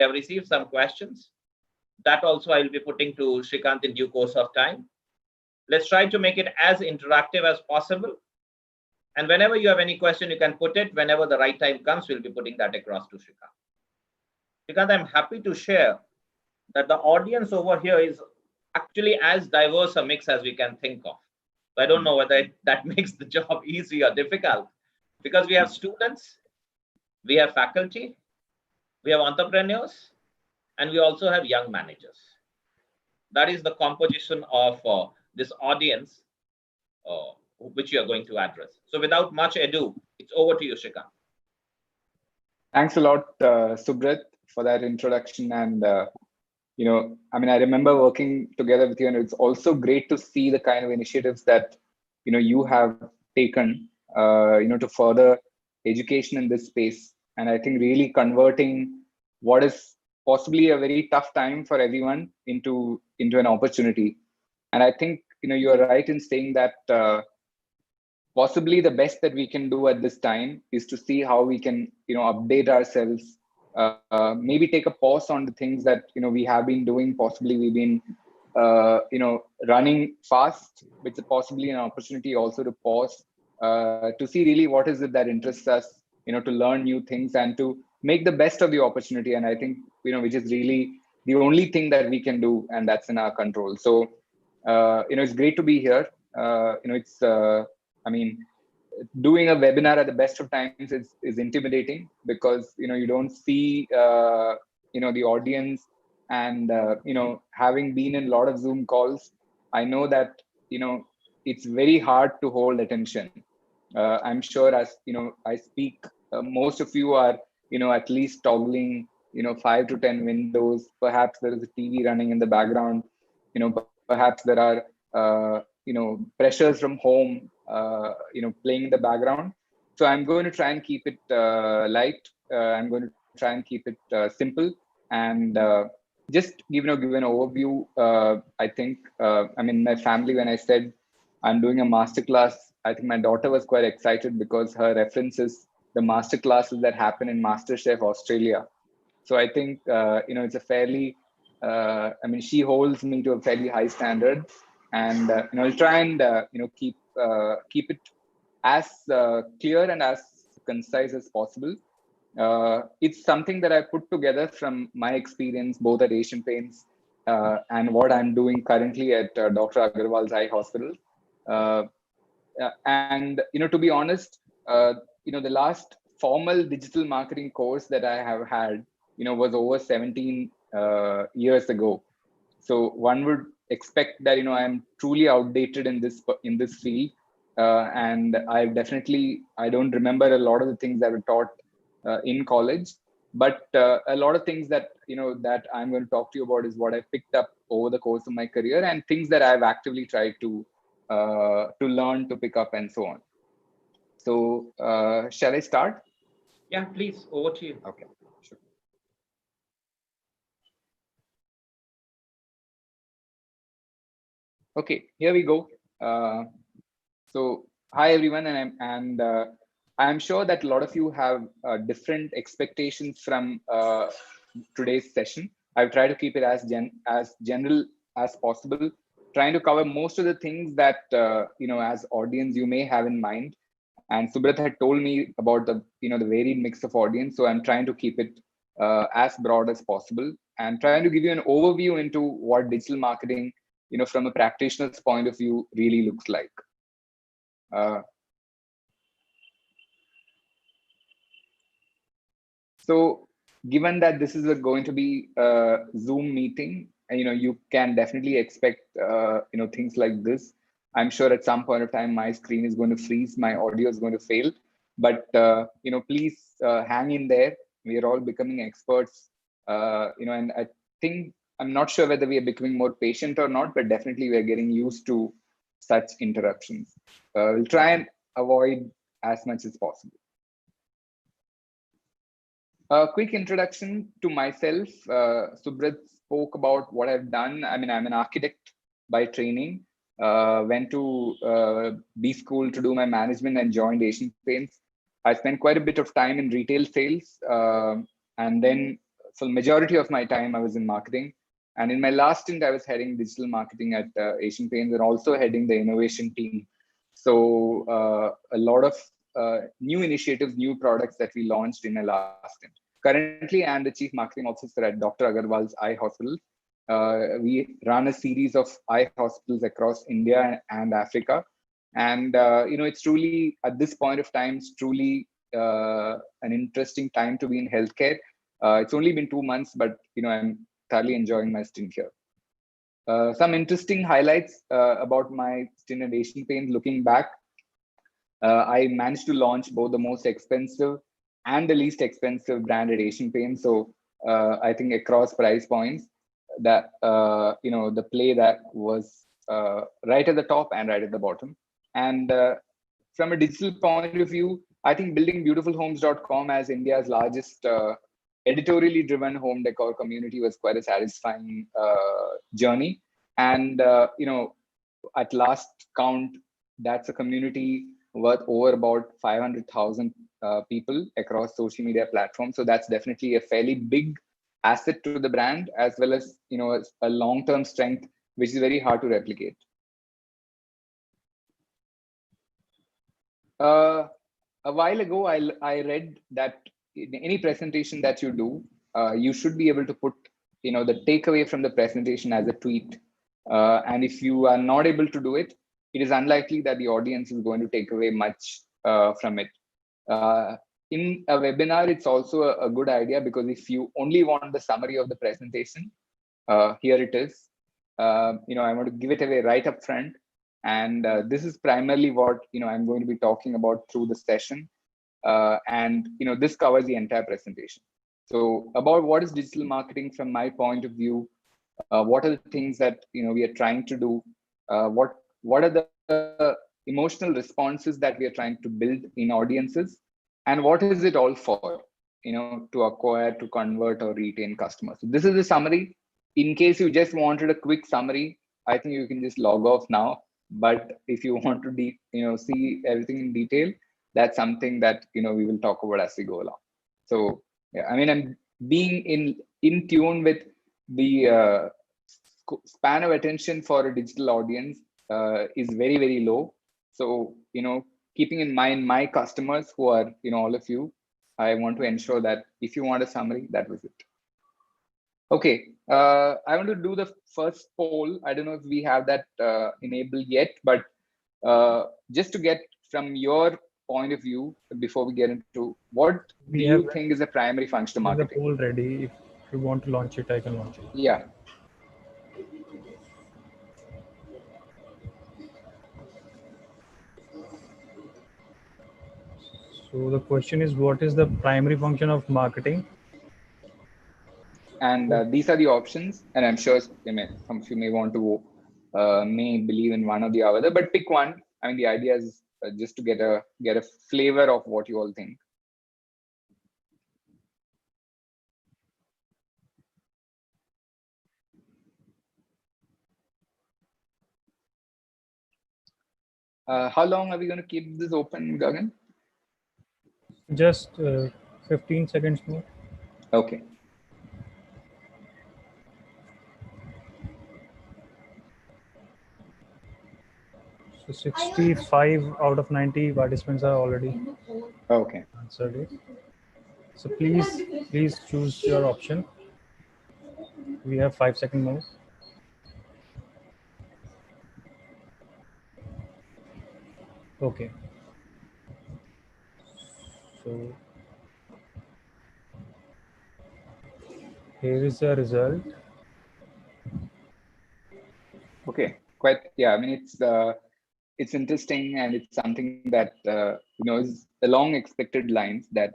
have received some questions. That also I will be putting to Srikanth in due course of time. Let's try to make it as interactive as possible. And whenever you have any question, you can put it. Whenever the right time comes, we'll be putting that across to Srikanth. Srikanth, I'm happy to share that the audience over here is actually as diverse a mix as we can think of. So I don't know whether that makes the job easy or difficult, because we have students, we have faculty, we have entrepreneurs, and we also have young managers. That is the composition of this audience which you are going to address. So without much ado, it's over to you, Srikanth. Thanks a lot, Subrat, for that introduction. And, I remember working together with you, and it's also great to see the kind of initiatives that, you have taken, to further education in this space. And I think really converting what is possibly a very tough time for everyone into an opportunity. And I think, you are right in saying that possibly the best that we can do at this time is to see how we can, update ourselves, maybe take a pause on the things that, we have been doing. Possibly we've been, running fast, which is possibly an opportunity also to pause, to see really what is it that interests us, to learn new things and to make the best of the opportunity. And I think, which is really the only thing that we can do, and that's in our control. So, it's great to be here. Doing a webinar at the best of times is intimidating, because you don't see the audience, and having been in a lot of Zoom calls, I know that it's very hard to hold attention. I'm sure, as I speak, most of you are at least toggling 5 to 10 windows. Perhaps there is a TV running in the background. Perhaps there are pressures from home playing in the background. So I'm going to try and keep it light. I'm going to try and keep it simple, and just give an overview. I think my family, when I said I'm doing a masterclass, I think my daughter was quite excited, because her reference is the masterclasses that happen in MasterChef Australia. So I think it's a fairly she holds me to a fairly high standard, and I'll try and keep it as clear and as concise as possible. It's something that I put together from my experience both at Asian Paints and what I'm doing currently at Dr. Agarwal's Eye Hospital. And to be honest, the last formal digital marketing course that I have had, was over 17 years ago. So one would expect that I'm truly outdated in this field, and I don't remember a lot of the things that were taught in college, but a lot of things that that I'm going to talk to you about is what I picked up over the course of my career, and things that I've actively tried to learn, to pick up, and so on. So shall I start? Yeah, please, over to you. Okay, sure. Okay, here we go. So hi everyone, and I'm sure that a lot of you have different expectations from today's session. I've tried to keep it as general as possible, trying to cover most of the things that as audience you may have in mind. And Subrat had told me about the the varied mix of audience, so I'm trying to keep it as broad as possible, and trying to give you an overview into what digital marketing from a practitioner's point of view really looks like. So given that this is going to be a Zoom meeting, and you can definitely expect things like this. I'm sure at some point of time my screen is going to freeze, my audio is going to fail, but please hang in there. We are all becoming experts, and I think I'm not sure whether we are becoming more patient or not, but definitely we are getting used to such interruptions. We'll try and avoid as much as possible. A quick introduction to myself. Subrat spoke about what I've done. I'm an architect by training. Went to B school to do my management and joined Asian Paints. I spent quite a bit of time in retail sales, and then so majority of my time I was in marketing. And in my last stint, I was heading digital marketing at Asian Paints and also heading the innovation team. So a lot of new initiatives, new products that we launched in my last stint. Currently, I'm the Chief Marketing Officer at Dr. Agarwal's eye hospital. We run a series of eye hospitals across India and Africa. And, it's truly, at this point of time, it's truly an interesting time to be in healthcare. It's only been 2 months, but, I'm thoroughly enjoying my stint here. Some interesting highlights about my stint at Asian Paints. Looking back, I managed to launch both the most expensive and the least expensive brand at Asian Paints. So I think across price points, that the play that was right at the top and right at the bottom. And from a digital point of view, I think building beautifulhomes.com as India's largest editorially driven home decor community was quite a satisfying journey. And at last count, that's a community worth over about 500,000 people across social media platforms. So that's definitely a fairly big asset to the brand, as well as a long-term strength, which is very hard to replicate. A while ago, I read that in any presentation that you do, you should be able to put the takeaway from the presentation as a tweet. And if you are not able to do it, it is unlikely that the audience is going to take away much from it. In a webinar, it's also a good idea, because if you only want the summary of the presentation, here it is. I want to give it away right up front. And this is primarily what I'm going to be talking about through the session. And this covers the entire presentation. So about what is digital marketing from my point of view, what are the things that we are trying to do, what are the emotional responses that we are trying to build in audiences, and what is it all for, to acquire, to convert, or retain customers. So this is the summary. In case you just wanted a quick summary, I think you can just log off now. But if you want to see everything in detail, that's something that we will talk about as we go along. So yeah, I'm being in tune with the span of attention for a digital audience is very, very low. So keeping in mind my customers, who are all of you, I want to ensure that if you want a summary, that was it. Okay, I want to do the first poll. I don't know if we have that enabled yet, but just to get from your point of view, before we get into what do you think is the primary function of marketing? The poll ready. If you want to launch it, I can launch it. Yeah. So the question is, what is the primary function of marketing? And these are the options, and I'm sure some of you may want to may believe in one or the other, but pick one. The idea is just to get a flavor of what you all think. How long are we going to keep this open, Gagan? Just 15 seconds more. Okay. So 65 out of 90 participants are already answered it. So please choose your option. We have 5 seconds more. Okay. So here is the result. Okay, quite, yeah. It's interesting, and it's something that is along expected lines. That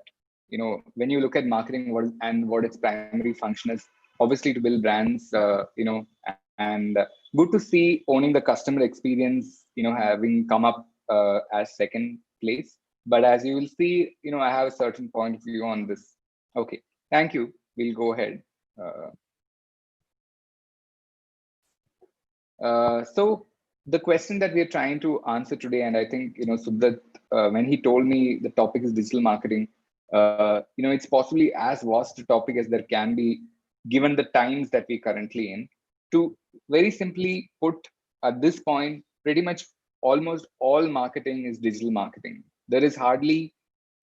when you look at marketing, what its primary function is, obviously to build brands. And good to see owning the customer experience. Having come up as second place. But as you will see, I have a certain point of view on this. Okay, thank you. We'll go ahead. So the question that we are trying to answer today, and I think Subrat, when he told me the topic is digital marketing, It's possibly as vast a topic as there can be, given the times that we're currently in. To very simply put, at this point, pretty much almost all marketing is digital marketing. There is hardly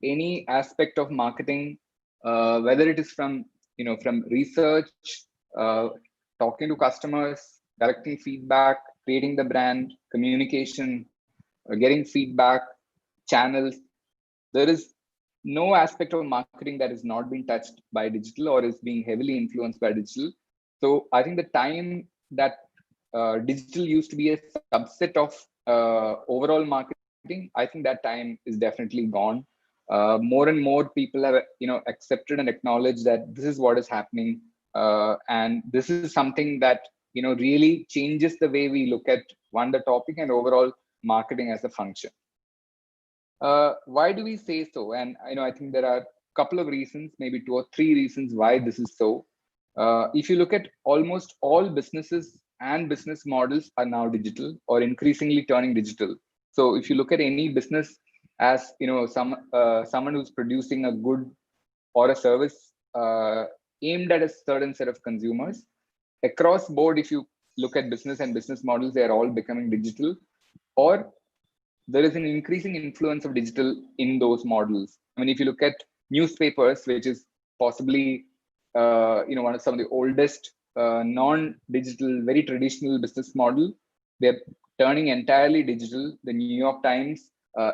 any aspect of marketing, whether it is from research, uh, talking to customers, collecting feedback, creating the brand, communication, getting feedback, channels. There is no aspect of marketing that is not being touched by digital or is being heavily influenced by digital. So I think the time that digital used to be a subset of overall marketing, I think that time is definitely gone. More and more people have accepted and acknowledged that this is what is happening, and this is something that really changes the way we look at the topic and overall marketing as a function. Why do we say so? And I think there are a couple of reasons, maybe 2 or 3 reasons why this is so. If you look at almost all businesses and business models are now digital or increasingly turning digital. So if you look at any business as someone who's producing a good or a service aimed at a certain set of consumers, across board, if you look at business and business models, they are all becoming digital, or there is an increasing influence of digital in those models. I mean, if you look at newspapers, which is possibly one of some of the oldest non-digital, very traditional business model, they're turning entirely digital. The New York Times,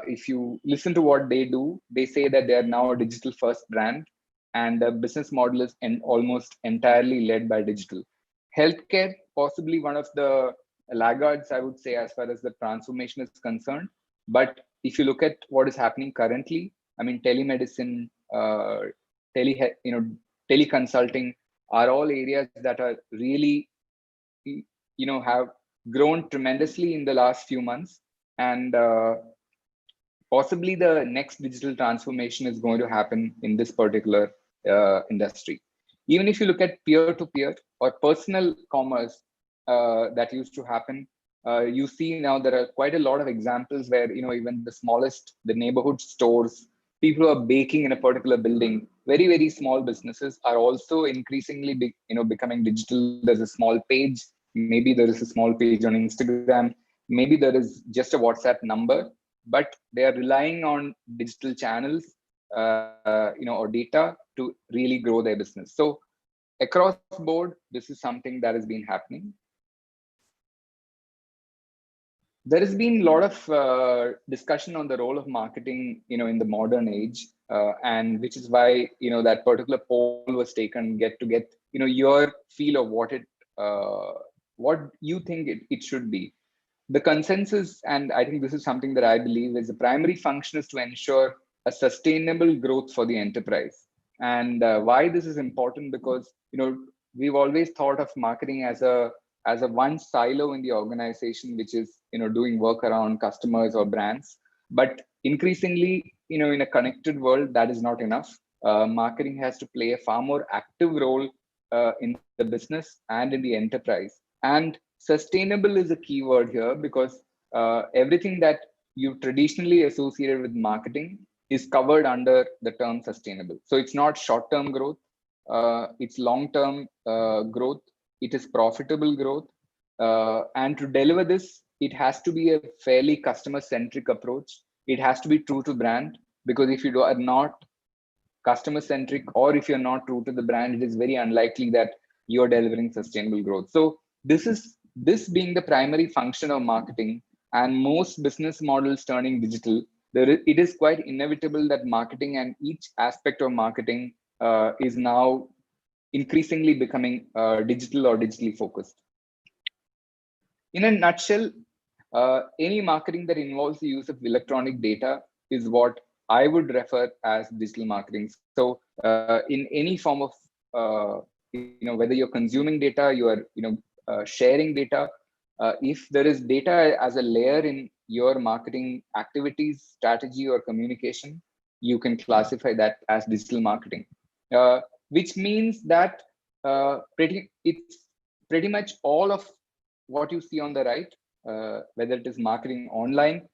if you listen to what they do, they say that they are now a digital-first brand, and the business model is almost entirely led by digital. Healthcare, possibly one of the laggards, I would say, as far as the transformation is concerned. But if you look at what is happening currently, I mean, telemedicine, teleconsulting are all areas that are really, have grown tremendously in the last few months. And possibly the next digital transformation is going to happen in this particular industry. Even if you look at peer-to-peer or personal commerce that used to happen, you see now there are quite a lot of examples where even the neighborhood stores, people who are baking in a particular building, very, very small businesses are also increasingly becoming digital. There's a small page, maybe there is a small page on Instagram, maybe there is just a WhatsApp number, but they are relying on digital channels or data to really grow their business. So across board, this is something that has been happening. There has been a lot of discussion on the role of marketing, in the modern age, and which is why that particular poll was taken, get your feel of what you think it should be. The consensus, and I think this is something that I believe, is the primary function is to ensure a sustainable growth for the enterprise. And why this is important, because we've always thought of marketing as a one silo in the organization, which is doing work around customers or brands. But increasingly, in a connected world, that is not enough. Marketing has to play a far more active role in the business and in the enterprise. And sustainable is a key word here, because everything that you traditionally associated with marketing is covered under the term sustainable. So it's not short-term growth, it's long-term growth, it is profitable growth. And to deliver this, it has to be a fairly customer-centric approach. It has to be true to brand, because if you are not customer-centric, or if you're not true to the brand, it is very unlikely that you're delivering sustainable growth. So this being the primary function of marketing, and most business models turning digital, it is quite inevitable that marketing and each aspect of marketing is now increasingly becoming digital or digitally focused. In a nutshell, any marketing that involves the use of electronic data is what I would refer as digital marketing. So in any form of, whether you're consuming data, you are sharing data, if there is data as a layer in your marketing activities, strategy, or communication, you can classify that as digital marketing, which means that it's pretty much all of what you see on the right, whether it is marketing online,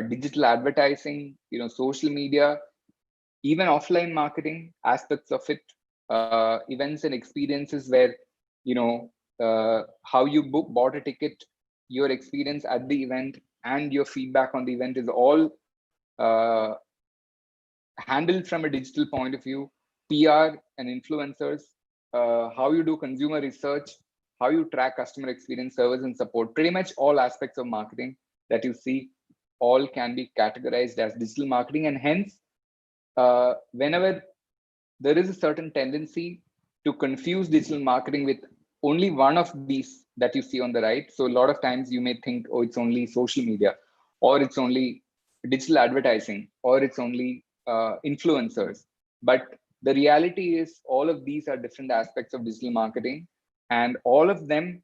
digital advertising, social media, even offline marketing aspects of it, events and experiences where, how you bought a ticket, your experience at the event, and your feedback on the event is all handled from a digital point of view. PR and influencers, how you do consumer research, how you track customer experience, service and support, pretty much all aspects of marketing that you see all can be categorized as digital marketing. And hence, whenever there is a certain tendency to confuse digital marketing with only one of these that you see on the right. So a lot of times you may think, oh, it's only social media, or it's only digital advertising, or it's only influencers. But the reality is all of these are different aspects of digital marketing, and all of them,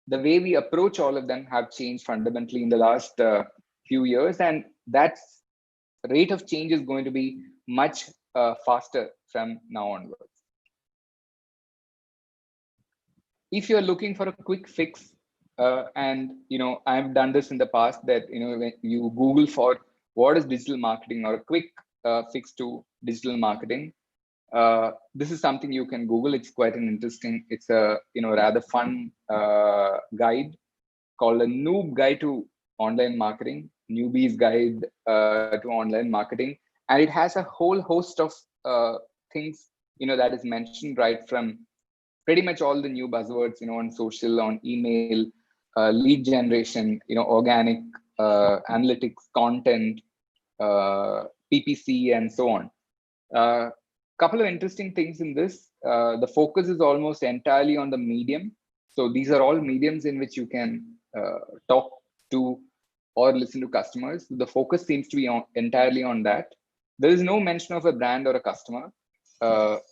the way we approach all of them have changed fundamentally in the last few years. And that rate of change is going to be much faster from now onwards. If you're looking for a quick fix, and I've done this in the past, that when you Google for what is digital marketing or a quick fix to digital marketing, this is something you can Google. It's quite an interesting, it's a rather fun guide called a Noob Guide to Online Marketing, Newbie's Guide to Online Marketing, and it has a whole host of things that is mentioned, right from pretty much all the new buzzwords on social, on email, lead generation, organic, analytics, content, PPC, and so on. Couple of interesting things in this. The focus is almost entirely on the medium. So these are all mediums in which you can talk to or listen to customers. The focus seems to be entirely on that. There is no mention of a brand or a customer.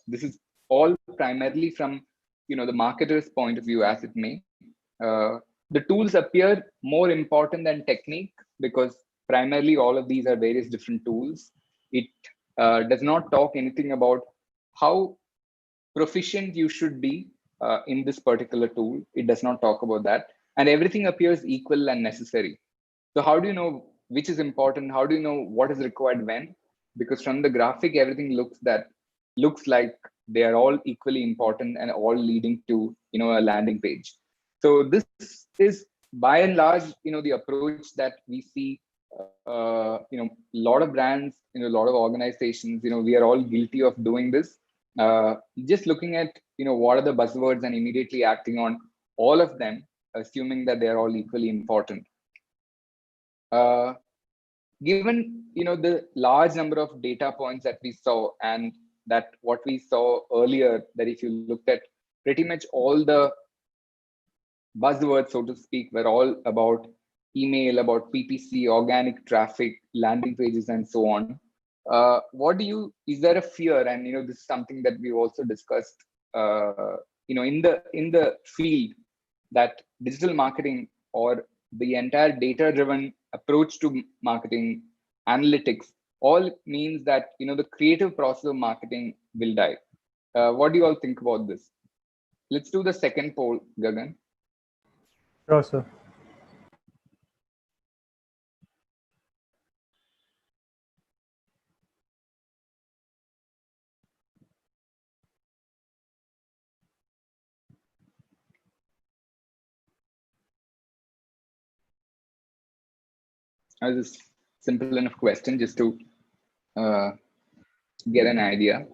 This is all primarily from the marketer's point of view, as it may. The tools appear more important than technique, because primarily all of these are various different tools. It does not talk anything about how proficient you should be in this particular tool. It does not talk about that. And everything appears equal and necessary. So how do you know which is important? How do you know what is required when? Because from the graphic, everything looks like they are all equally important and all leading to a landing page. So this is by and large the approach that we see. A lot of brands, a lot of organizations, we are all guilty of doing this. Just looking at what are the buzzwords and immediately acting on all of them, assuming that they are all equally important. Given the large number of data points that we saw, and that what we saw earlier, that if you looked at pretty much all the buzzwords, so to speak, were all about email, about PPC, organic traffic, landing pages, and so on. Is there a fear? And this is something that we've also discussed in the field, that digital marketing or the entire data-driven approach to marketing, analytics, all means that the creative process of marketing will die. What do you all think about this? Let's do the second poll, Gagan. Sure, sir. This simple enough question just to get an idea.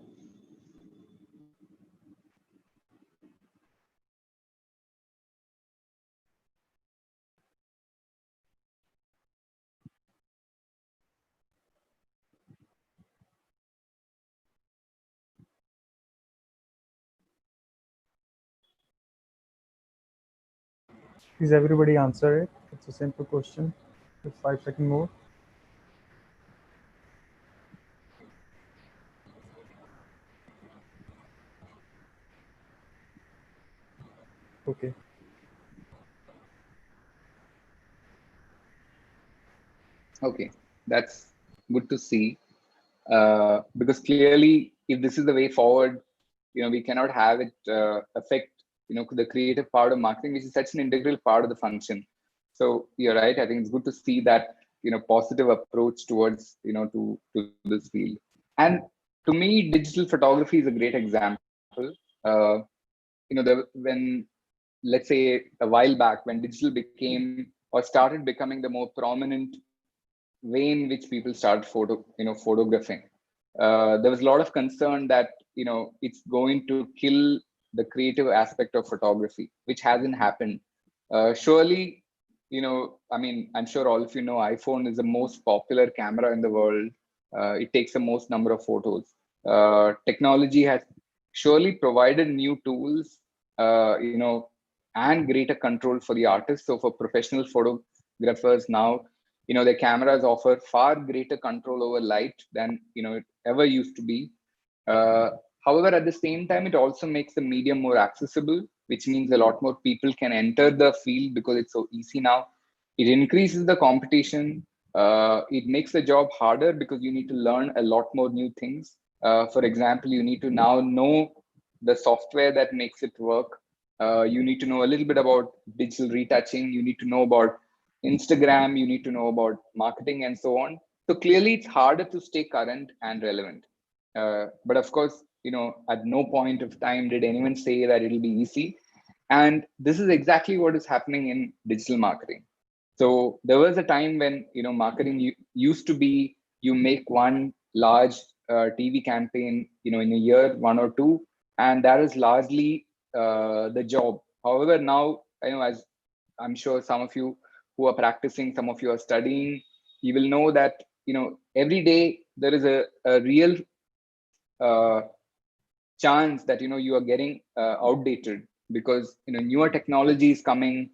Please everybody answer it. It's a simple question with 5 seconds more. Okay. Okay, that's good to see. Because clearly, if this is the way forward, we cannot have it affect the creative part of marketing, which is such an integral part of the function. So you're right. I think it's good to see that positive approach towards to this field. And to me, digital photography is a great example. When, let's say, a while back, when digital became or started becoming the more prominent way in which people start photographing, there was a lot of concern that it's going to kill the creative aspect of photography, which hasn't happened. Surely, I mean, I'm sure all of you know iPhone is the most popular camera in the world. It takes the most number of photos. Technology has surely provided new tools, and greater control for the artists. So for professional photographers now, the cameras offer far greater control over light than it ever used to be. However, at the same time, it also makes the medium more accessible, which means a lot more people can enter the field because it's so easy now. It increases the competition. It makes the job harder because you need to learn a lot more new things. For example, you need to now know the software that makes it work. You need to know a little bit about digital retouching. You need to know about Instagram. You need to know about marketing and so on. So clearly, it's harder to stay current and relevant. But of course, at no point of time did anyone say that it'll be easy. And this is exactly what is happening in digital marketing. So there was a time when marketing used to be, you make one large TV campaign in a year, 1 or 2, and that is largely the job. However, now as I'm sure some of you who are practicing, some of you are studying, you will know that every day there is a real chance that you are getting outdated, because newer technology is coming.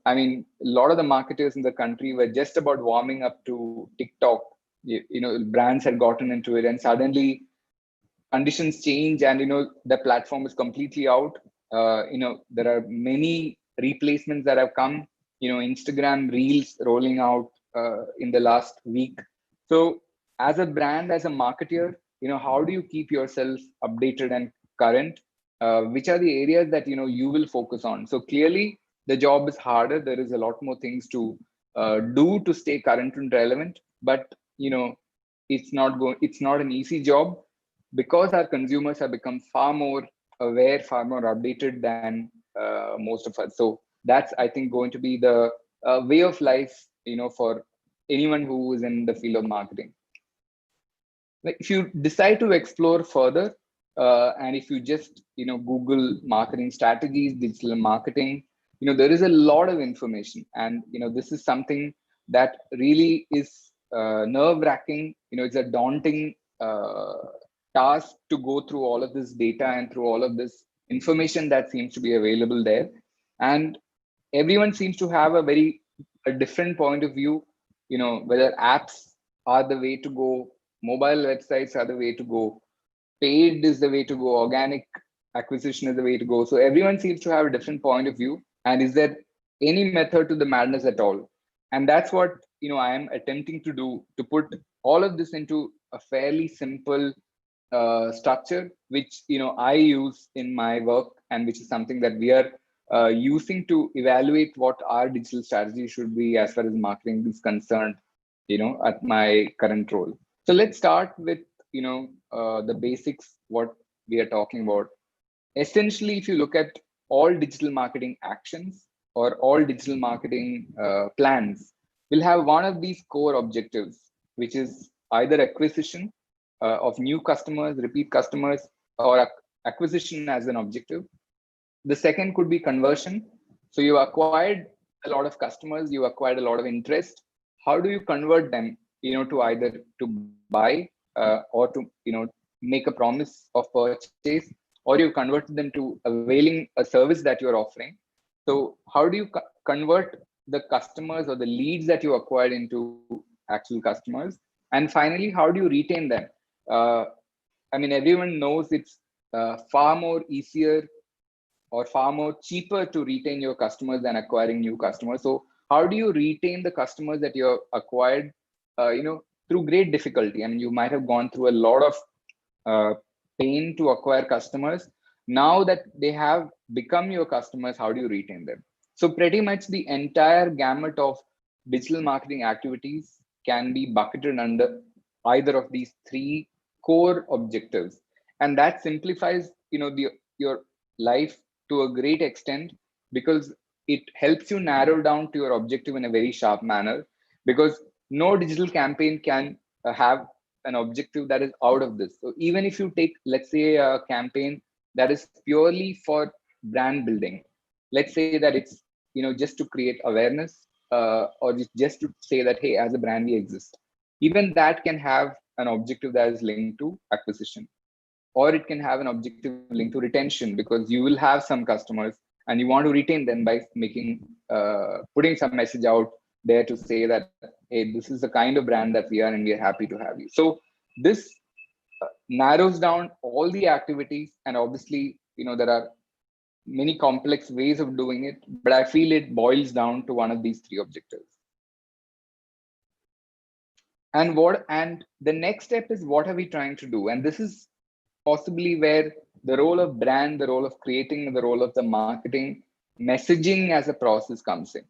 I mean, a lot of the marketers in the country were just about warming up to TikTok. Brands had gotten into it, and suddenly conditions change, and the platform is completely out. There are many replacements that have come. Instagram Reels rolling out in the last week. So as a brand, as a marketer, how do you keep yourself updated and current? Which are the areas that you will focus on? So clearly the job is harder. There is a lot more things to do to stay current and relevant, but it's not an easy job, because our consumers have become far more aware, far more updated than most of us. So that's, I think, going to be the way of life for anyone who is in the field of marketing. Like, if you decide to explore further, and if you just Google marketing strategies, digital marketing, there is a lot of information, and this is something that really is nerve-wracking. It's a daunting task to go through all of this data and through all of this information that seems to be available there, and everyone seems to have a different point of view. Whether apps are the way to go, mobile websites are the way to go, paid is the way to go, organic acquisition is the way to go. So everyone seems to have a different point of view. And is there any method to the madness at all? And that's what I am attempting to do, to put all of this into a fairly simple structure, which I use in my work, and which is something that we are using to evaluate what our digital strategy should be as far as marketing is concerned, at my current role. So let's start with the basics, what we are talking about. Essentially, if you look at all digital marketing actions or all digital marketing plans, will have one of these core objectives, which is either acquisition of new customers, repeat customers, or acquisition as an objective. The second could be conversion. So you acquired a lot of customers, you acquired a lot of interest. How do you convert them to either to buy or to make a promise of purchase, or you convert them to availing a service that you're offering? So how do you convert the customers or the leads that you acquired into actual customers? And finally, how do you retain them? I mean, everyone knows it's far more easier or far more cheaper to retain your customers than acquiring new customers. So how do you retain the customers that you have acquired through great difficulty? I mean, you might have gone through a lot of pain to acquire customers. Now that they have become your customers, how do you retain them? So pretty much the entire gamut of digital marketing activities can be bucketed under either of these three core objectives, and that simplifies your life to a great extent, because it helps you narrow down to your objective in a very sharp manner, because no digital campaign can have an objective that is out of this. So even if you take, let's say, a campaign that is purely for brand building, let's say that it's just to create awareness, or just to say that, hey, as a brand we exist, even that can have an objective that is linked to acquisition, or it can have an objective linked to retention, because you will have some customers and you want to retain them by making putting some message out there to say that, hey, this is the kind of brand that we are and we are happy to have you. So this narrows down all the activities, and obviously there are many complex ways of doing it, but I feel it boils down to one of these three objectives. And the next step is, what are we trying to do? And this is possibly where the role of brand, the role of creating, the role of the marketing, messaging as a process comes in.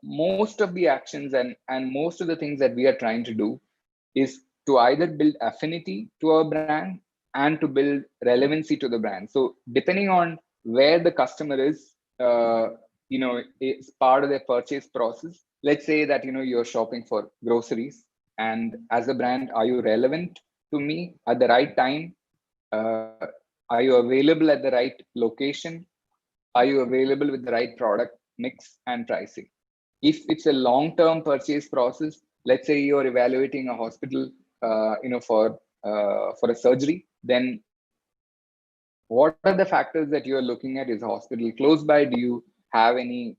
Most of the actions and most of the things that we are trying to do is to either build affinity to our brand and to build relevancy to the brand. So depending on where the customer is, it's part of their purchase process. Let's say that you're shopping for groceries, and as a brand, are you relevant to me at the right time? Are you available at the right location? Are you available with the right product mix and pricing? If it's a long-term purchase process, let's say you're evaluating a hospital, for a surgery, then what are the factors that you're looking at? Is the hospital close by? Do you have any,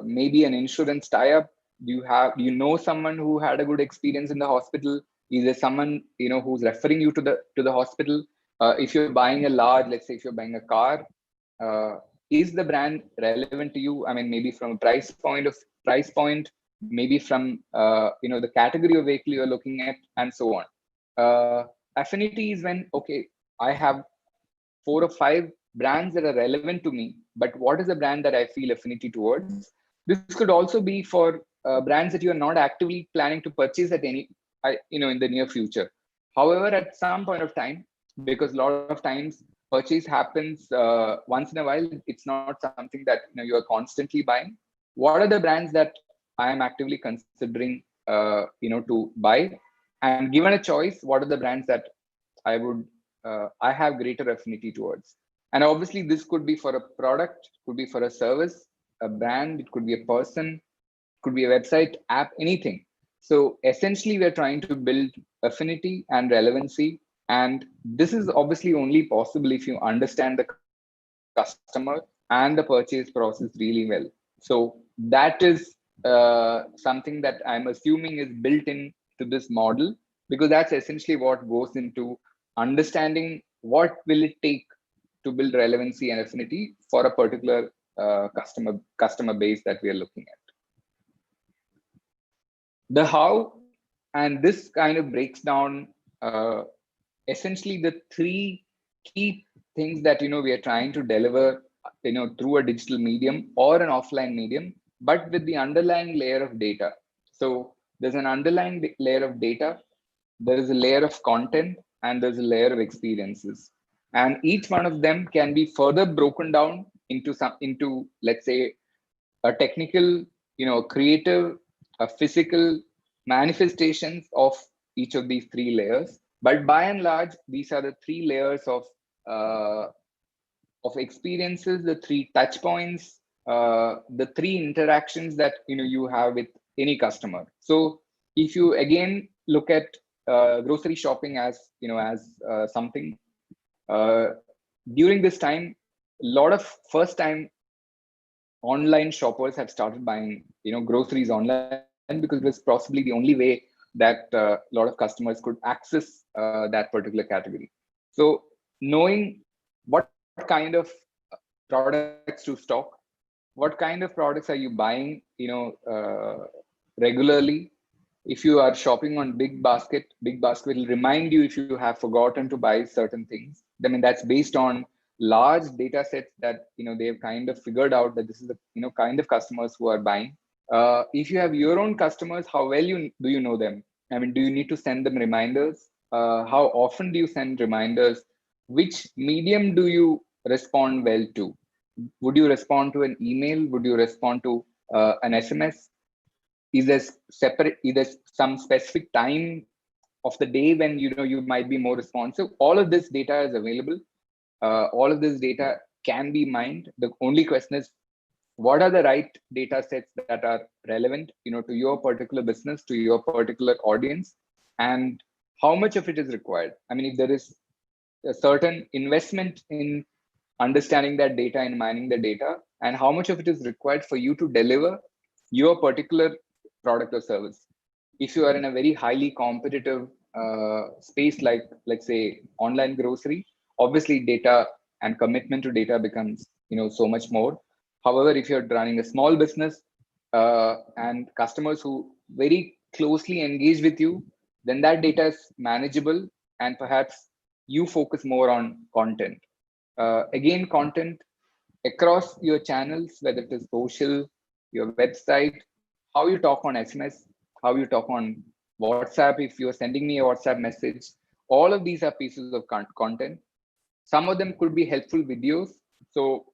maybe an insurance tie-up? Do you know someone who had a good experience in the hospital? Is there someone who's referring you to the hospital? If you're buying a large, let's say if you're buying a car, is the brand relevant to you? I mean, maybe from a price point, maybe from the category of vehicle you're looking at, and so on. Affinity is when, okay, I have 4 or 5 brands that are relevant to me, but what is the brand that I feel affinity towards? This could also be for brands that you are not actively planning to purchase at in the near future. However, at some point of time, because a lot of times purchase happens once in a while, it's not something that you are constantly buying. What are the brands that I am actively considering to buy? And given a choice, what are the brands that I have greater affinity towards? And obviously this could be for a product, could be for a service, a brand, it could be a person, could be a website, app, anything. So essentially we're trying to build affinity and relevancy. And this is obviously only possible if you understand the customer and the purchase process really well. So that is something that I'm assuming is built into this model, because that's essentially what goes into understanding what will it take to build relevancy and affinity for a particular customer base that we are looking at. The how, and this kind of breaks down essentially the 3 key things that we are trying to deliver through a digital medium or an offline medium, but with the underlying layer of data. So there's an underlying layer of data, there is a layer of content, and there's a layer of experiences, and each one of them can be further broken down into let's say a technical, a creative, a physical manifestations of each of these 3 layers. But by and large, these are the 3 layers of experiences, the 3 touch points, the 3 interactions that you have with any customer. So if you again look at grocery shopping as something, during this time, a lot of first time online shoppers have started buying groceries online, because it was possibly the only way that a lot of customers could access that particular category. So knowing what kind of products to stock, what kind of products are you buying regularly. If you are shopping on big basket will remind you if you have forgotten to buy certain things. I mean, that's based on large data sets that they've kind of figured out that this is the kind of customers who are buying. If you have your own customers, how well do you know them? I mean, do you need to send them reminders? How often do you send reminders? Which medium do you respond well to? Would you respond to an email? Would you respond to an SMS? Is there separate? Is there some specific time of the day when you might be more responsive? All of this data is available. All of this data can be mined. The only question is, what are the right data sets that are relevant, to your particular business, to your particular audience, and how much of it is required? I mean, if there is a certain investment in understanding that data and mining the data, and how much of it is required for you to deliver your particular product or service. If you are in a very highly competitive space, like let's say online grocery, obviously data and commitment to data becomes so much more. However, if you're running a small business and customers who very closely engage with you, then that data is manageable, and perhaps you focus more on content. Again, content across your channels, whether it is social, your website, how you talk on SMS, how you talk on WhatsApp, if you're sending me a WhatsApp message, all of these are pieces of content. Some of them could be helpful videos. So,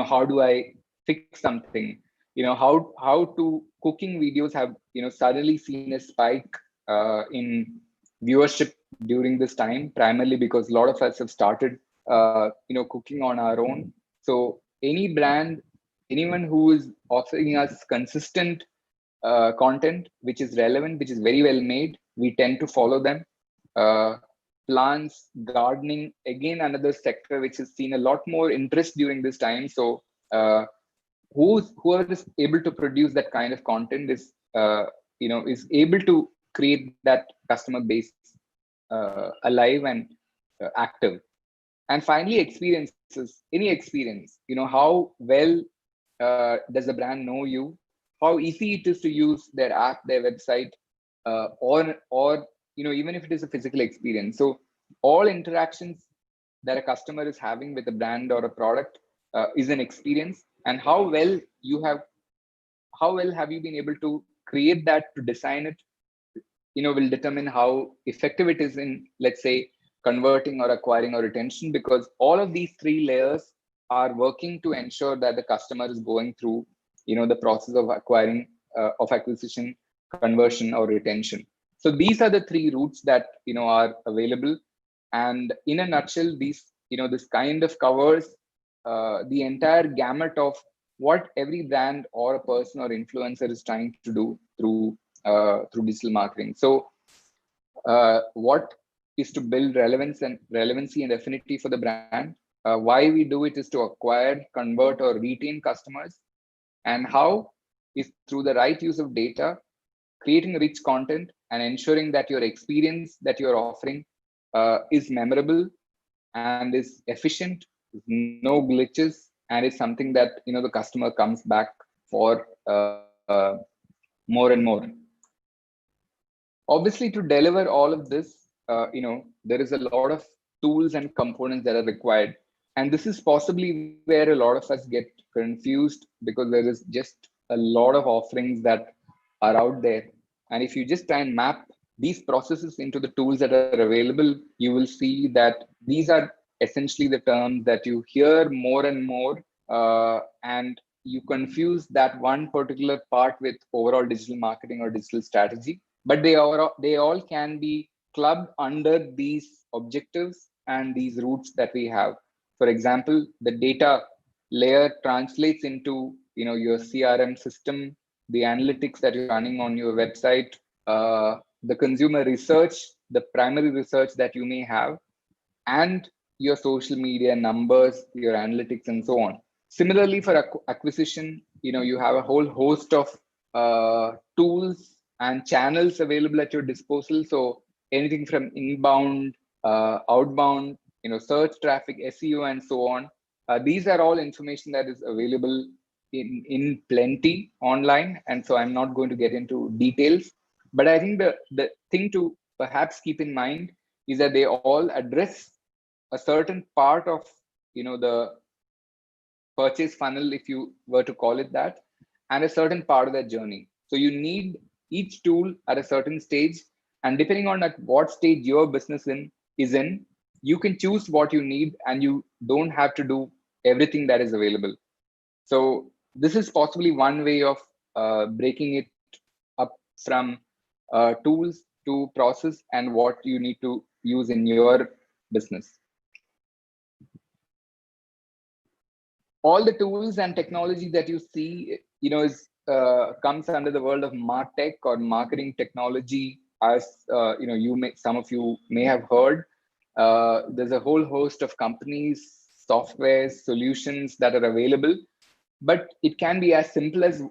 how do I fix something? How to cooking videos have, suddenly seen a spike in viewership during this time, primarily because a lot of us have started, cooking on our own. So any brand, anyone who is offering us consistent content, which is relevant, which is very well made, we tend to follow them. Plants, gardening, again, another sector which has seen a lot more interest during this time. So whoever is able to produce that kind of content is, is able to create that customer base alive and active. And finally, experiences, any experience, how well does the brand know you, how easy it is to use their app, their website, or even if it is a physical experience. So all interactions that a customer is having with a brand or a product is an experience, and how well have you been able to create that, to design it, will determine how effective it is in, let's say, converting or acquiring or retention, because all of these three layers are working to ensure that the customer is going through, the process of acquisition, conversion, or retention. So these are the three routes that, are available. And in a nutshell, this kind of covers the entire gamut of what every brand or a person or influencer is trying to do through digital marketing. So what is to build relevancy and affinity for the brand. Why we do it is to acquire, convert, or retain customers. And how is through the right use of data, creating rich content, and ensuring that your experience that you're offering is memorable and is efficient, no glitches, and is something that the customer comes back for more and more. Obviously, to deliver all of this, there is a lot of tools and components that are required. And this is possibly where a lot of us get confused, because there is just a lot of offerings that are out there. And if you just try and map these processes into the tools that are available, you will see that these are essentially the terms that you hear more and more, and you confuse that one particular part with overall digital marketing or digital strategy. But they all can be clubbed under these objectives and these routes that we have. For example, the data layer translates into your CRM system, the analytics that you're running on your website, the consumer research, the primary research that you may have, and your social media numbers, your analytics, and so on. Similarly, for acquisition, you have a whole host of tools and channels available at your disposal. So anything from inbound, outbound, search traffic, SEO, and so on. These are all information that is available in plenty online. And so I'm not going to get into details. But I think the thing to perhaps keep in mind is that they all address a certain part of the purchase funnel, if you were to call it that, and a certain part of that journey. So you need each tool at a certain stage And depending on at what stage your business is in, you can choose what you need, and you don't have to do everything that is available. So this is possibly one way of breaking it up from tools to process and what you need to use in your business. All the tools and technology that you see, is comes under the world of MarTech or marketing technology. As some of you may have heard, there's a whole host of companies, software solutions that are available, but it can be as simple as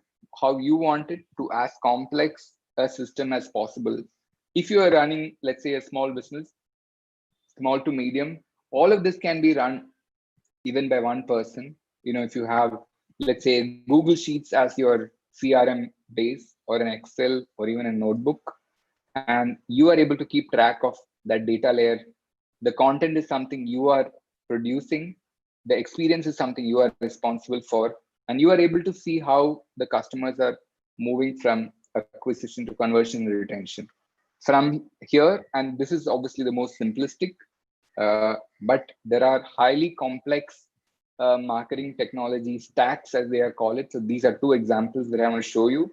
how you want it to as complex a system as possible. If you are running, let's say, a small business, small to medium, all of this can be run even by one person. If you have, let's say, Google Sheets as your CRM base, or an Excel, or even a notebook, and you are able to keep track of that data layer. The content is something you are producing, the experience is something you are responsible for, and you are able to see how the customers are moving from acquisition to conversion and retention. From here, and this is obviously the most simplistic, but there are highly complex marketing technology stacks, as they are called it. So these are two examples that I want to show you.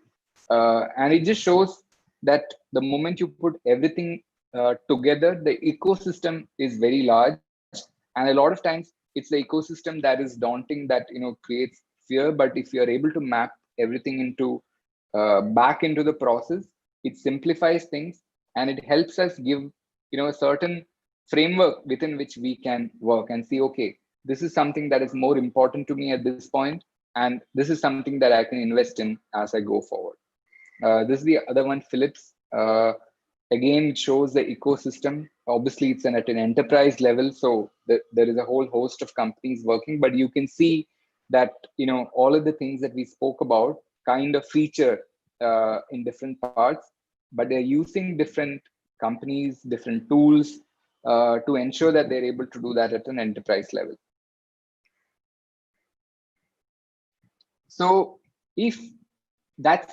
And it just shows that the moment you put everything together, the ecosystem is very large. And a lot of times it's the ecosystem that is daunting, that creates fear. But if you're able to map everything into back into the process, it simplifies things, and it helps us give a certain framework within which we can work and see, okay, this is something that is more important to me at this point, and this is something that I can invest in as I go forward. This is the other one, Philips. Again, it shows the ecosystem. Obviously, it's at an enterprise level, so there is a whole host of companies working, but you can see that all of the things that we spoke about kind of feature in different parts, but they're using different companies, different tools to ensure that they're able to do that at an enterprise level. So if that's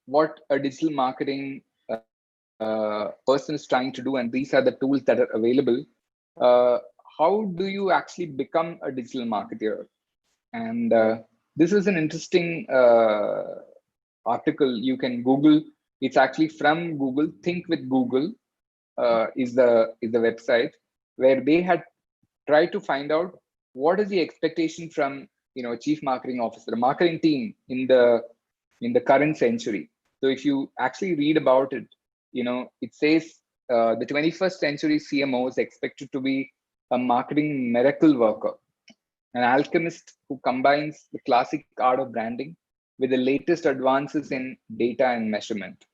what a digital marketing person is trying to do, and these are the tools that are available, how do you actually become a digital marketer? And this is an interesting article you can Google. It's actually from Google. Think with Google is the website, where they had tried to find out what is the expectation from a chief marketing officer, a marketing team in the current century. So if you actually read about it, it says the 21st century CMO is expected to be a marketing miracle worker, an alchemist who combines the classic art of branding with the latest advances in data and measurement.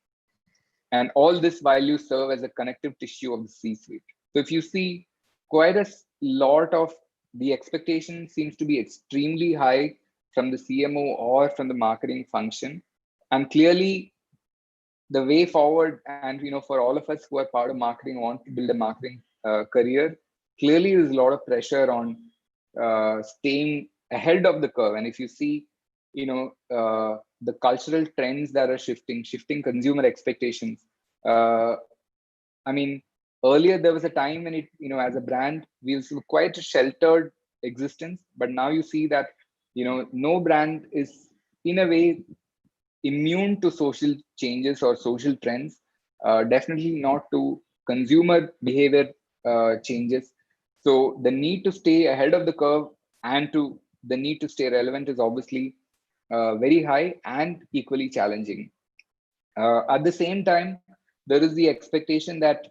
And all this while you serve as a connective tissue of the C-suite. So if you see, quite a lot of the expectation seems to be extremely high from the CMO or from the marketing function. And clearly, the way forward, and for all of us who are part of marketing, want to build a marketing career, clearly there's a lot of pressure on staying ahead of the curve. And if you see, the cultural trends that are shifting consumer expectations. I mean, earlier there was a time when it, as a brand, we was quite a sheltered existence, but now you see that, no brand is in a way immune to social changes or social trends, definitely not to consumer behavior changes. So the need to stay ahead of the curve and the need to stay relevant is obviously very high and equally challenging. At the same time, there is the expectation that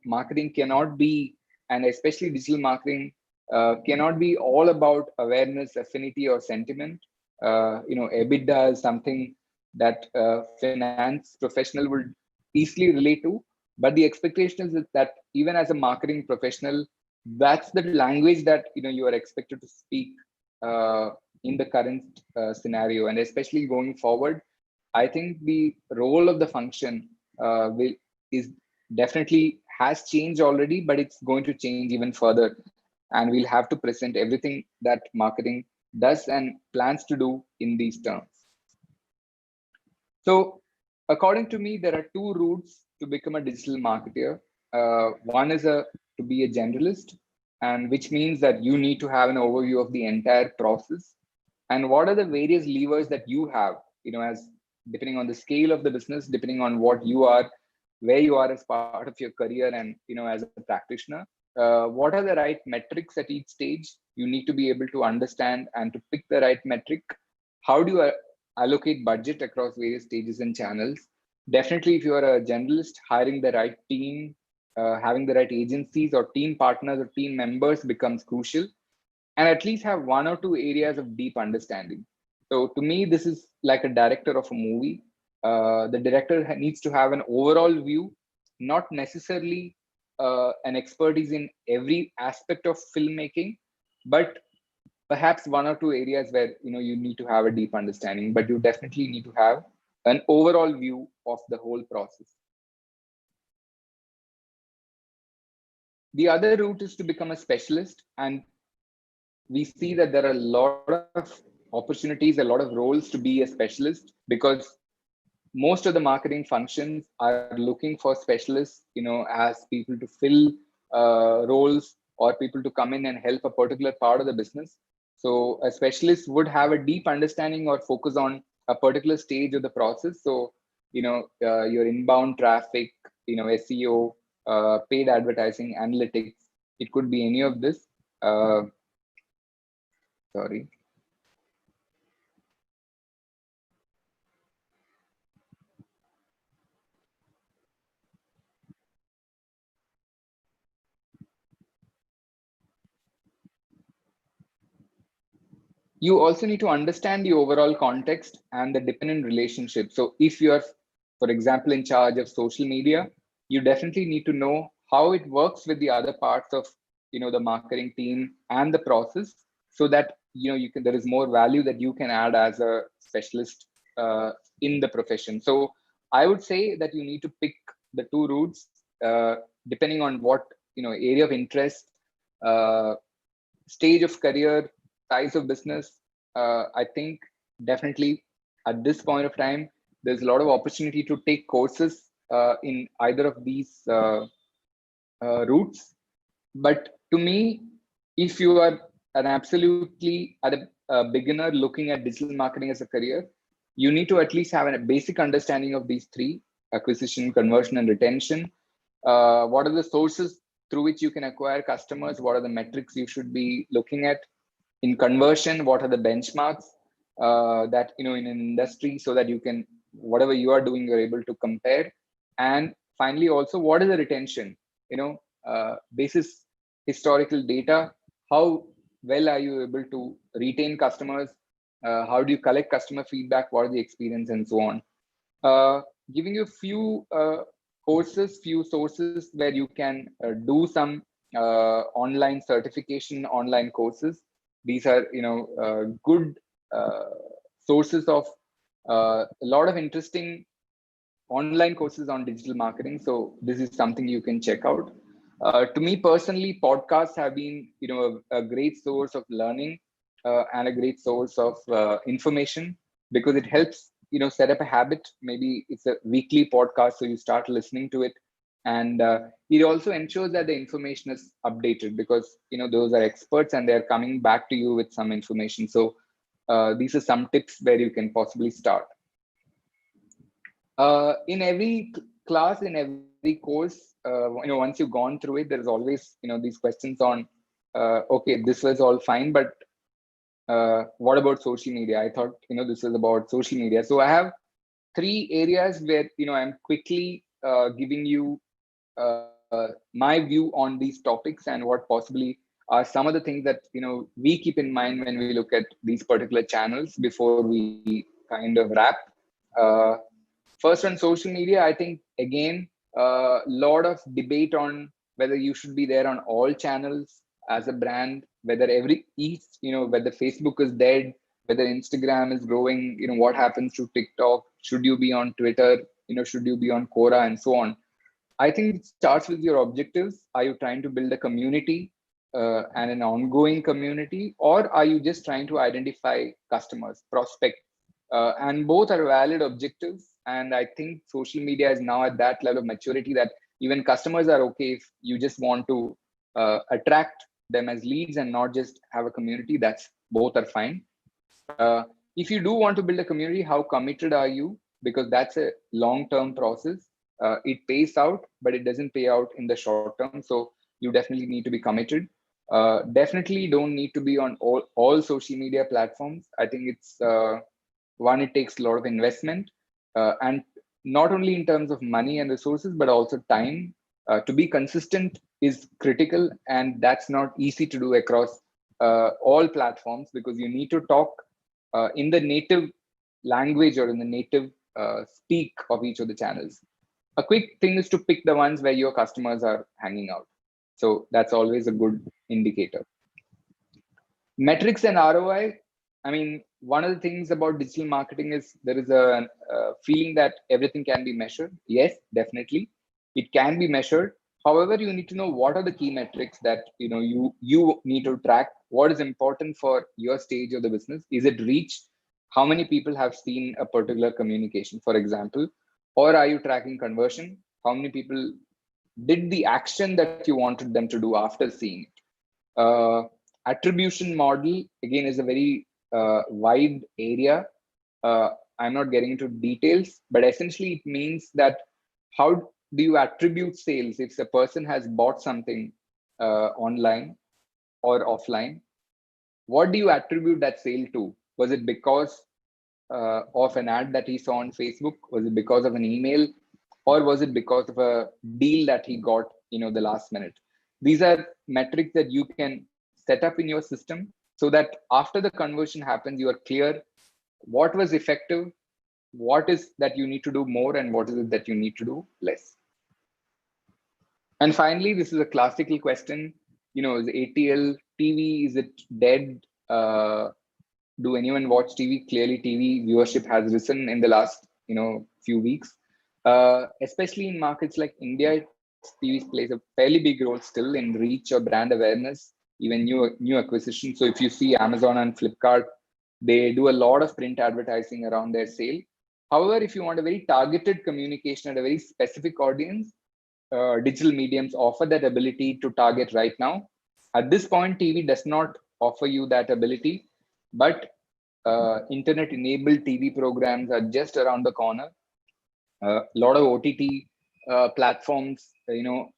marketing cannot be, and especially digital marketing, cannot be all about awareness, affinity, or sentiment. EBITDA is something that finance professional would easily relate to, but the expectation is that even as a marketing professional, that's the language that you are expected to speak in the current scenario, and especially going forward. I think the role of the function is definitely has changed already, but it's going to change even further, and we'll have to present everything that marketing does and plans to do in these terms. So according to me, there are two routes to become a digital marketer. One is to be a generalist, and which means that you need to have an overview of the entire process and what are the various levers that you have, as depending on the scale of the business, depending on what you are, where you are as part of your career, and as a practitioner. What are the right metrics at each stage? You need to be able to understand and to pick the right metric. How do you allocate budget across various stages and channels? Definitely, if you are a generalist, hiring the right team, having the right agencies or team partners or team members becomes crucial, and at least have one or two areas of deep understanding. So to me, this is like a director of a movie. The director needs to have an overall view, not necessarily an expertise in every aspect of filmmaking, but perhaps one or two areas where you need to have a deep understanding, but you definitely need to have an overall view of the whole process. The other route is to become a specialist, and we see that there are a lot of opportunities, a lot of roles to be a specialist, because most of the marketing functions are looking for specialists, as people to fill roles or people to come in and help a particular part of the business. So a specialist would have a deep understanding or focus on a particular stage of the process. So, your inbound traffic, SEO, paid advertising, analytics, it could be any of this. Sorry. You also need to understand the overall context and the dependent relationship. So if you are, for example, in charge of social media, you definitely need to know how it works with the other parts of the marketing team and the process, so that there is more value that you can add as a specialist in the profession. So I would say that you need to pick the two routes depending on what area of interest, stage of career, size of business. I think definitely at this point of time, there's a lot of opportunity to take courses in either of these routes. But to me, if you are an absolutely a beginner looking at digital marketing as a career, you need to at least have a basic understanding of these three: acquisition, conversion, and retention. What are the sources through which you can acquire customers? What are the metrics you should be looking at? In conversion, what are the benchmarks that in an industry, so that you can, whatever you are doing, you're able to compare? And finally, also, what is the retention? Basis historical data, how well are you able to retain customers? How do you collect customer feedback? What are the experience, and so on? Giving you a few courses, few sources where you can do some online certification, online courses. These are good sources of a lot of interesting online courses on digital marketing. So this is something you can check out. To me personally, podcasts have been a great source of learning and a great source of information, because it helps set up a habit. Maybe it's a weekly podcast, so you start listening to it, and it also ensures that the information is updated, because those are experts and they're coming back to you with some information. So these are some tips where you can possibly start. In every class, in every course, once you've gone through it, there's always these questions on okay, this was all fine, but what about social media? I thought this is about social media. So I have three areas where I'm quickly giving you my view on these topics, and what possibly are some of the things that we keep in mind when we look at these particular channels before we kind of wrap. First, on social media, I think again a lot of debate on whether you should be there on all channels as a brand, whether whether Facebook is dead, whether Instagram is growing, what happens to TikTok, should you be on Twitter, should you be on Quora, and so on. I think it starts with your objectives. Are you trying to build a community and an ongoing community, or are you just trying to identify customers, prospects? And both are valid objectives. And I think social media is now at that level of maturity that even customers are okay if you just want to attract them as leads and not just have a community. That's both are fine. If you do want to build a community, how committed are you? Because that's a long-term process. It pays out, but it doesn't pay out in the short term. So you definitely need to be committed. Definitely don't need to be on all social media platforms. I think it's one, it takes a lot of investment, and not only in terms of money and resources, but also time. To be consistent is critical, and that's not easy to do across all platforms, because you need to talk in the native language or in the native speak of each of the channels. A quick thing is to pick the ones where your customers are hanging out. So that's always a good indicator. Metrics and ROI. I mean, one of the things about digital marketing is there is a feeling that everything can be measured. Yes, definitely, it can be measured. However, you need to know what are the key metrics that you need to track. What is important for your stage of the business? Is it reach? How many people have seen a particular communication, for example? Or are you tracking conversion? How many people did the action that you wanted them to do after seeing it? Attribution model, again, is a very wide area. I'm not getting into details, but essentially it means that how do you attribute sales if a person has bought something online or offline? What do you attribute that sale to? Was it because of an ad that he saw on Facebook? Was it because of an email? Or was it because of a deal that he got, the last minute? These are metrics that you can set up in your system so that after the conversion happens, you are clear what was effective, what is that you need to do more, and what is it that you need to do less. And finally, this is a classical question, is ATL TV, is it dead? Do anyone watch TV? Clearly, TV viewership has risen in the last, few weeks. Especially in markets like India, TV plays a fairly big role still in reach or brand awareness, even new acquisition. So if you see Amazon and Flipkart, they do a lot of print advertising around their sale. However, if you want a very targeted communication at a very specific audience, digital mediums offer that ability to target right now. At this point, TV does not offer you that ability, but internet-enabled TV programs are just around the corner. A lot of OTT platforms,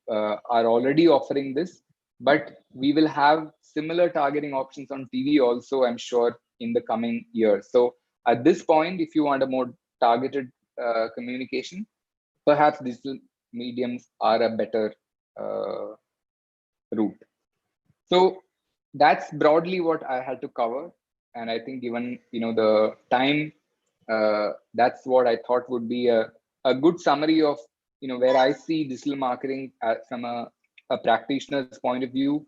are already offering this, but we will have similar targeting options on TV also, I'm sure, in the coming years. So at this point, if you want a more targeted communication, perhaps digital mediums are a better route. So that's broadly what I had to cover. And I think given, the time, that's what I thought would be a good summary of, where I see digital marketing from a practitioner's point of view.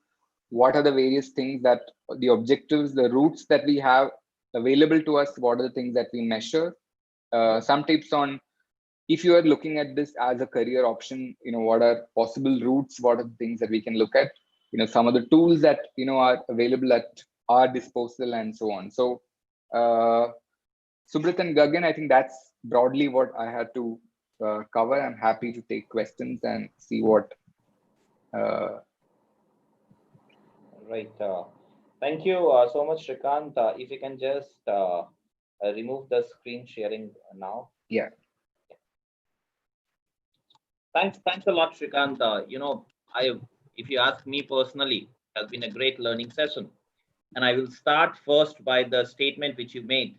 What are the various things that the objectives, the routes that we have available to us? What are the things that we measure? Some tips on if you are looking at this as a career option, what are possible routes? What are the things that we can look at? Some of the tools that, are available at our disposal and so on. So, Subrat and Gagan, I think that's broadly what I had to cover. I'm happy to take questions and see what. Right. Thank you so much, Srikanth. If you can just remove the screen sharing now. Yeah. Thanks a lot, Srikanth. If you ask me personally, it has been a great learning session. And I will start first by the statement which you made,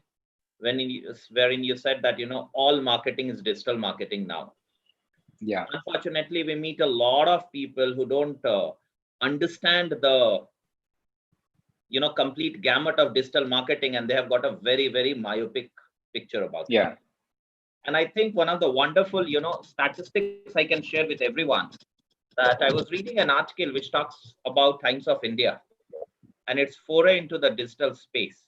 wherein you said that, all marketing is digital marketing now. Yeah. Unfortunately, we meet a lot of people who don't understand the, complete gamut of digital marketing, and they have got a very, very myopic picture about it. Yeah. And I think one of the wonderful, statistics I can share with everyone, that I was reading an article which talks about Times of India and its foray into the digital space.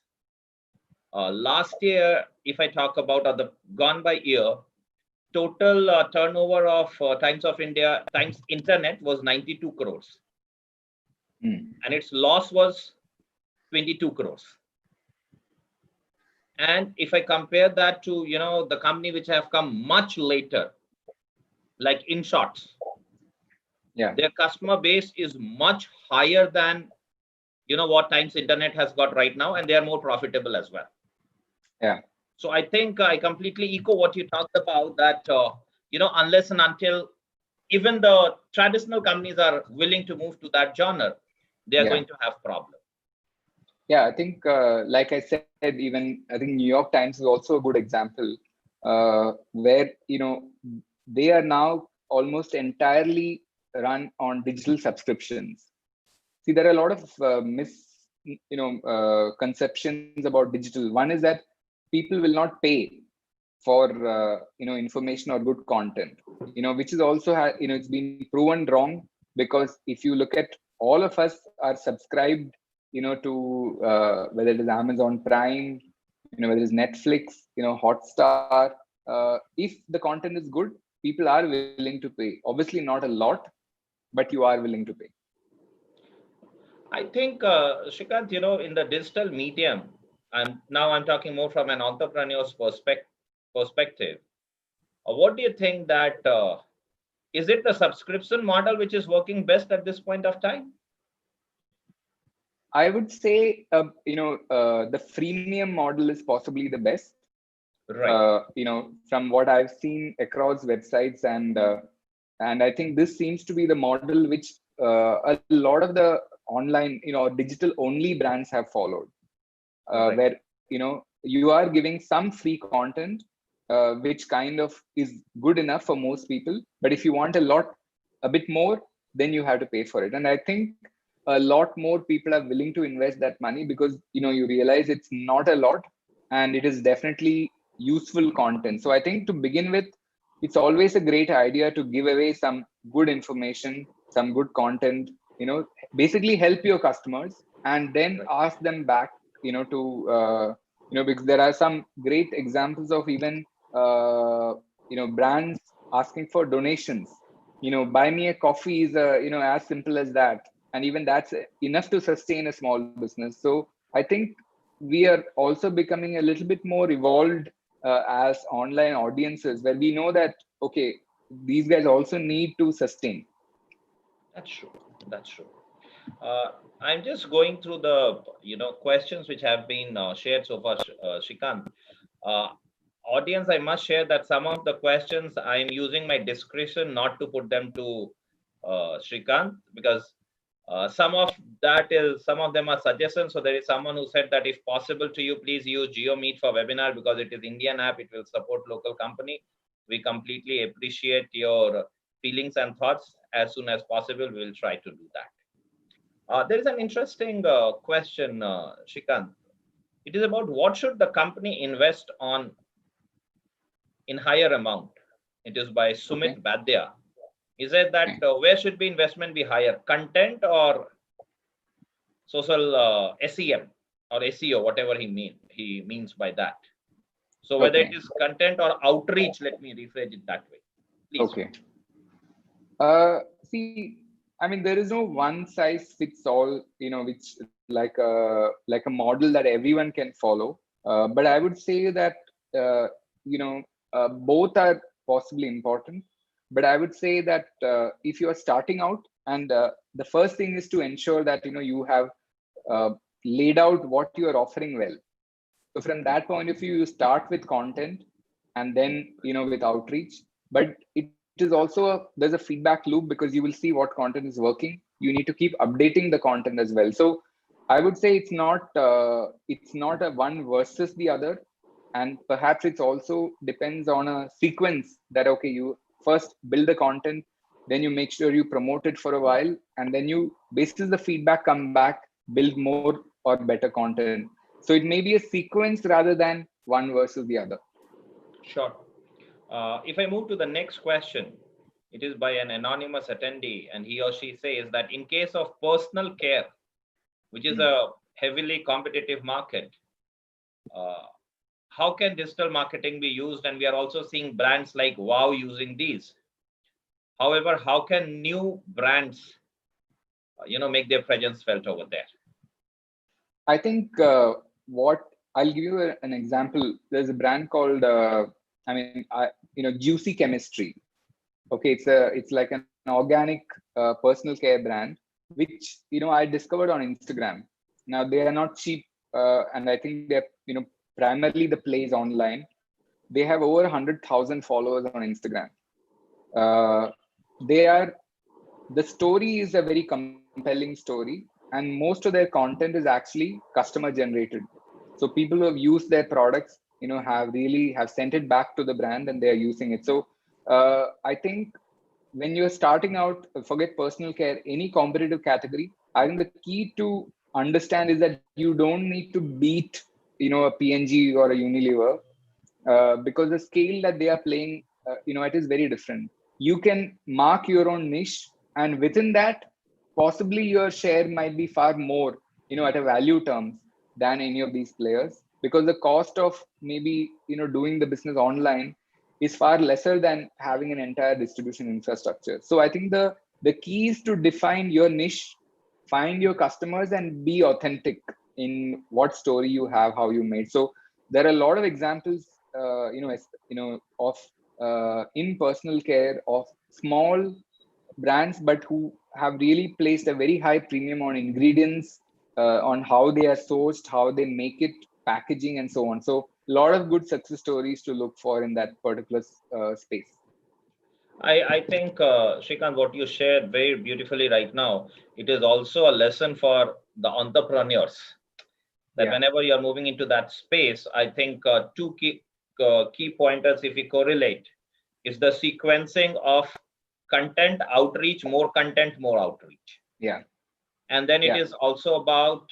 Last year, if I talk about the gone by year, total turnover of Times of India, Times Internet was 92 crores. And its loss was 22 crores. And if I compare that to, the company which have come much later, like InShots, yeah, their customer base is much higher than, what Times Internet has got right now, and they are more profitable as well. yeah. So I think I completely echo what you talked about, that, unless and until even the traditional companies are willing to move to that genre, they are going to have problems. Yeah, I think, like I said, even I think New York Times is also a good example, where they are now almost entirely run on digital subscriptions. See, there are a lot of conceptions about digital. One is that people will not pay for information or good content, which is also it's been proven wrong, because if you look at, all of us are subscribed to whether it is Amazon Prime, whether it's Netflix, Hotstar. If the content is good, people are willing to pay. Obviously not a lot, but you are willing to pay. I think, Srikanth, in the digital medium, I'm talking more from an entrepreneur's perspective. What do you think that, is it the subscription model which is working best at this point of time? I would say, the freemium model is possibly the best. Right. From what I've seen across websites, and I think this seems to be the model which a lot of the online, digital only brands have followed, Right. where you are giving some free content, which kind of is good enough for most people. But if you want a bit more, then you have to pay for it. And I think a lot more people are willing to invest that money, because you realize it's not a lot, and it is definitely useful content. So I think, to begin with, it's always a great idea to give away some good information, some good content, basically help your customers, and then ask them back, to because there are some great examples of even brands asking for donations. Buy me a coffee is as simple as that, and even that's enough to sustain a small business. So I think we are also becoming a little bit more evolved as online audiences, where we know that, okay, these guys also need to sustain. That's true. That's true. I'm just going through the questions which have been shared so far, Srikanth. Audience, I must share that some of the questions I'm using my discretion not to put them to Srikanth, because some of them are suggestions. So there is someone who said that, if possible to you, please use GeoMeet for webinar, because it is Indian app, it will support local company. We completely appreciate your feelings and thoughts. As soon as possible, we will try to do that. There is an interesting question, Srikanth. It is about, what should the company invest on in higher amount? It is by Sumit Badya. Is it that where should be investment be higher, content or social SEM or SEO, whatever he means by that? So whether it is content or outreach, let me rephrase it that way, please. Okay. See, I mean, there is no one size fits all, which like a model that everyone can follow. But I would say that both are possibly important. But I would say that if you are starting out, and the first thing is to ensure that you have laid out what you are offering well. So from that point of view, you start with content, and then with outreach. But it is also there's a feedback loop, because you will see what content is working. You need to keep updating the content as well. So I would say it's not a one versus the other, and perhaps it's also depends on a sequence, that okay, you first build the content, then you make sure you promote it for a while, and then you, basis the feedback, come back, build more or better content. So it may be a sequence rather than one versus the other. Sure. If I move to the next question, it is by an anonymous attendee, and he or she says that, in case of personal care, which is a heavily competitive market, how can digital marketing be used? And we are also seeing brands like Wow using these. However, how can new brands, make their presence felt over there? I think what I'll give you an example. There's a brand called, Juicy Chemistry. Okay, it's like an organic personal care brand, which I discovered on Instagram. Now they are not cheap, and I think they're primarily the plays online. They have over 100,000 followers on Instagram. They are the story is a very compelling story, and most of their content is actually customer generated. So people who have used their products, have sent it back to the brand and they are using it. So I think when you're starting out, forget personal care, any competitive category, I think the key to understand is that you don't need to beat, a P&G or a Unilever, because the scale that they are playing, it is very different. You can mark your own niche, and within that, possibly your share might be far more, at a value terms than any of these players, because the cost of maybe, doing the business online is far lesser than having an entire distribution infrastructure. So I think the key is to define your niche, find your customers, and be authentic in what story you have, how you made. So there are a lot of examples, of in personal care of small brands, but who have really placed a very high premium on ingredients, on how they are sourced, how they make it, packaging, and so on. So a lot of good success stories to look for in that particular space. I think, Srikanth, what you shared very beautifully right now, it is also a lesson for the entrepreneurs that whenever you're moving into that space, I think two key pointers, if we correlate, is the sequencing of content outreach, more content, more outreach. Yeah. And then it is also about,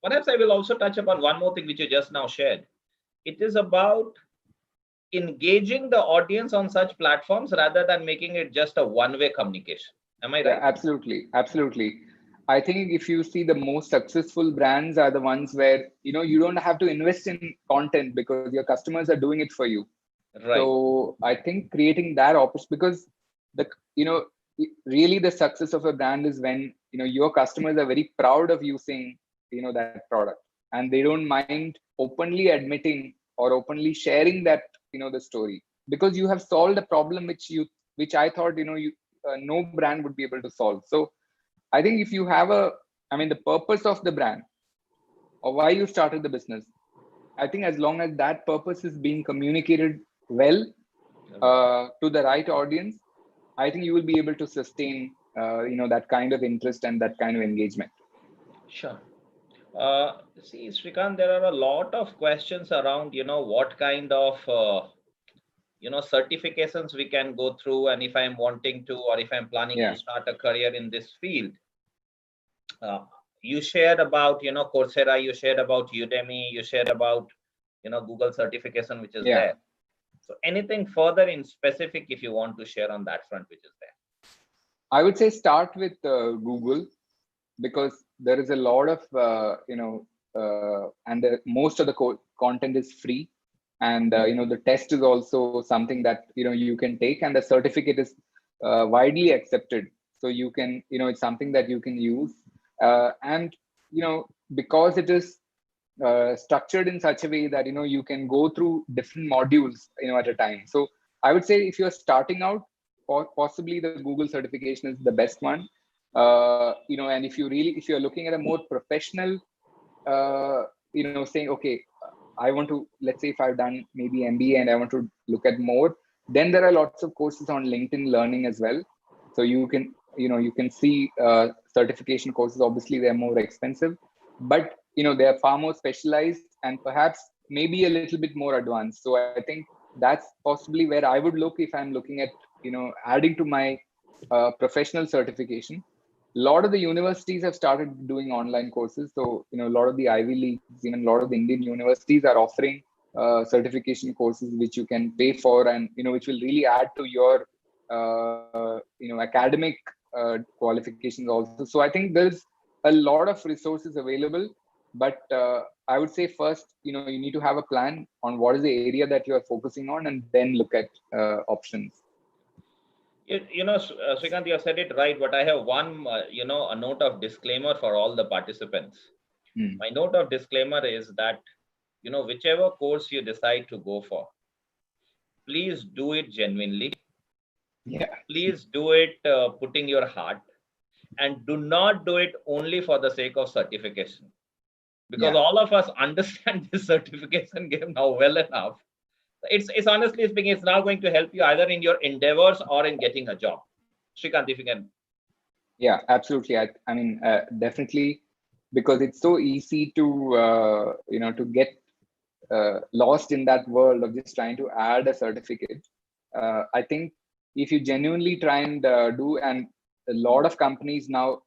perhaps I will also touch upon one more thing which you just now shared. It is about engaging the audience on such platforms rather than making it just a one-way communication. Am I right? Yeah, absolutely. Absolutely. I think if you see, the most successful brands are the ones where, you don't have to invest in content because your customers are doing it for you. Right. So I think creating that opportunity, because really the success of a brand is when, your customers are very proud of using, that product, and they don't mind openly admitting or openly sharing that, the story, because you have solved a problem which I thought, no brand would be able to solve. So I think if you have the purpose of the brand or why you started the business, I think as long as that purpose is being communicated well to the right audience, I think you will be able to sustain, that kind of interest and that kind of engagement. Sure. See, Srikanth, there are a lot of questions around, what kind of, certifications we can go through, and if I'm wanting to, or if I'm planning to start a career in this field. You shared about, Coursera, you shared about Udemy, you shared about, Google certification, which is there. So anything further in specific, if you want to share on that front, which is there? I would say start with Google, because there is a lot of, and most of the content is free. And, the test is also something that, you can take, and the certificate is widely accepted. So you can, it's something that you can use. And, because it is structured in such a way that, you can go through different modules, at a time. So I would say if you're starting out, possibly the Google certification is the best one. And if you're looking at a more professional, saying, okay, I want to, let's say if I've done maybe MBA and I want to look at more, then there are lots of courses on LinkedIn Learning as well. So you can, you can see certification courses. Obviously they're more expensive, but, they are far more specialized and perhaps maybe a little bit more advanced. So I think that's possibly where I would look if I'm looking at, adding to my professional certification. A lot of the universities have started doing online courses. So, a lot of the Ivy Leagues, even a lot of the Indian universities are offering certification courses, which you can pay for, and, which will really add to your, academic qualifications also. So I think there's a lot of resources available, but I would say first, you need to have a plan on what is the area that you are focusing on, and then look at options. Srikanth, you have said it right, but I have one, a note of disclaimer for all the participants. My note of disclaimer is that, whichever course you decide to go for, please do it genuinely. Yeah. Please do it putting your heart, and do not do it only for the sake of certification, because all of us understand this certification game now well enough. It's honestly speaking, it's now going to help you either in your endeavors or in getting a job. Srikanth, if you can. Yeah, absolutely. I mean, definitely, because it's so easy to to get lost in that world of just trying to add a certificate. I think if you genuinely try and do, and a lot of companies now,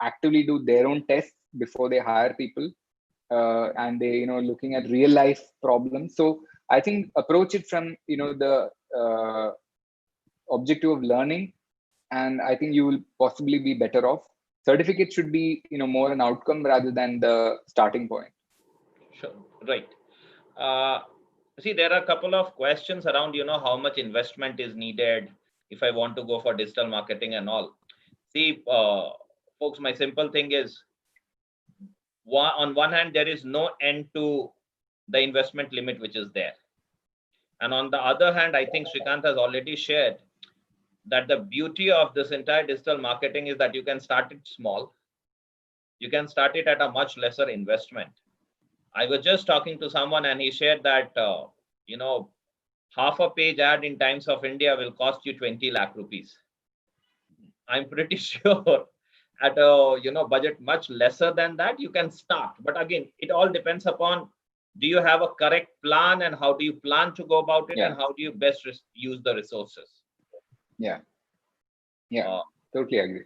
actively do their own tests before they hire people, and they, looking at real life problems. So I think approach it from, the objective of learning, and I think you will possibly be better off. Certificate should be, more an outcome rather than the starting point. Sure, right. See, there are a couple of questions around, how much investment is needed if I want to go for digital marketing and all. See, folks, my simple thing is, on one hand, there is no end to the investment limit which is there. And on the other hand, I think Srikanth has already shared that the beauty of this entire digital marketing is that you can start it small. You can start it at a much lesser investment. I was just talking to someone and he shared that, half a page ad in Times of India will cost you 20 lakh rupees. I'm pretty sure at a budget much lesser than that, you can start. But again, it all depends upon, do you have a correct plan, and how do you plan to go about it, and how do you best use the resources? Yeah. Totally agree.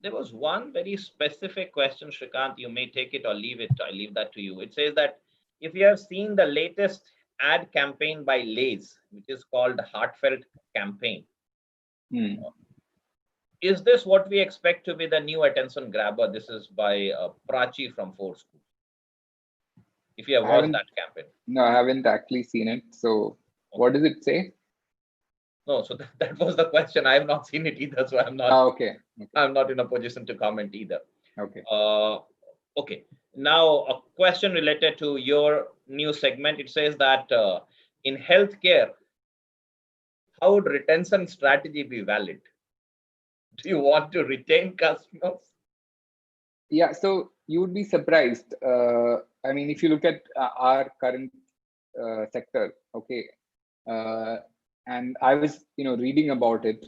There was one very specific question, Srikanth. You may take it or leave it. I leave that to you. It says that if you have seen the latest ad campaign by Lay's, which is called Heartfelt Campaign, is this what we expect to be the new attention grabber? This is by Prachi from Ford School. If you have watched that campaign. No, I haven't actually seen it. So what does it say? No, so that was the question. I have not seen it either, so I'm not. Okay. I'm not in a position to comment either. Okay. Okay. Now, a question related to your new segment. It says that in healthcare, how would retention strategy be valid? Do you want to retain customers? Yeah. So you would be surprised. I mean, if you look at our current sector, okay. And I was, reading about it.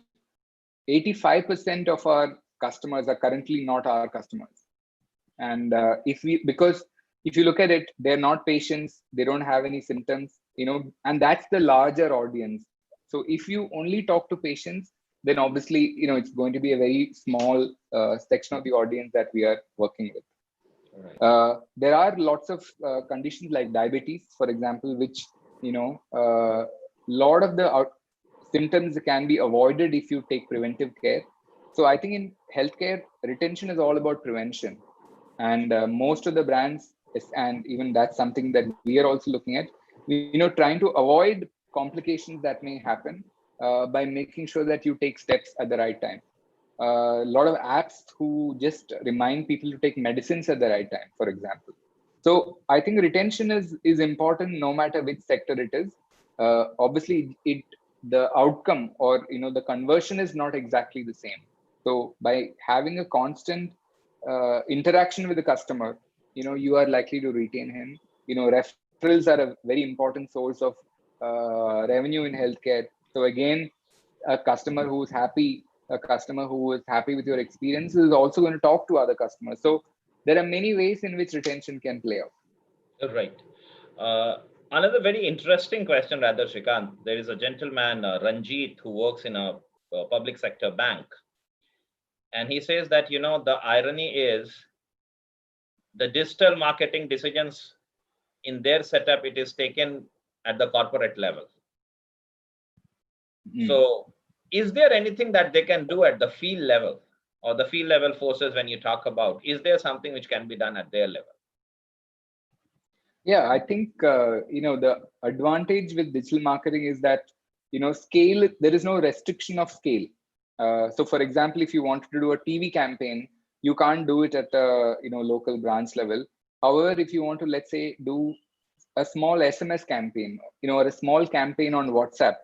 85% of our customers are currently not our customers. And because if you look at it, they're not patients, they don't have any symptoms, and that's the larger audience. So if you only talk to patients, then obviously, it's going to be a very small section of the audience that we are working with. Right. There are lots of conditions like diabetes, for example, which, lot of the symptoms can be avoided if you take preventive care. So I think in healthcare, retention is all about prevention. And most of the brands, and even that's something that we are also looking at, trying to avoid complications that may happen by making sure that you take steps at the right time. A lot of apps who just remind people to take medicines at the right time, for example. So I think retention is important no matter which sector it is. Obviously, the outcome or the conversion is not exactly the same. So by having a constant interaction with the customer, you are likely to retain him. Referrals are a very important source of revenue in healthcare. So again, a customer who is happy with your experience is also going to talk to other customers. So there are many ways in which retention can play out. Right. Another very interesting question, rather, Srikanth. There is a gentleman, Ranjit, who works in a public sector bank. And he says that, the irony is the digital marketing decisions in their setup, it is taken at the corporate level. So is there anything that they can do at the field level, or the field level forces when you talk about? Is there something which can be done at their level? Yeah, I think, the advantage with digital marketing is that, scale, there is no restriction of scale. So for example, if you wanted to do a TV campaign, you can't do it at the local branch level. However, if you want to, let's say, do a small SMS campaign, or a small campaign on WhatsApp,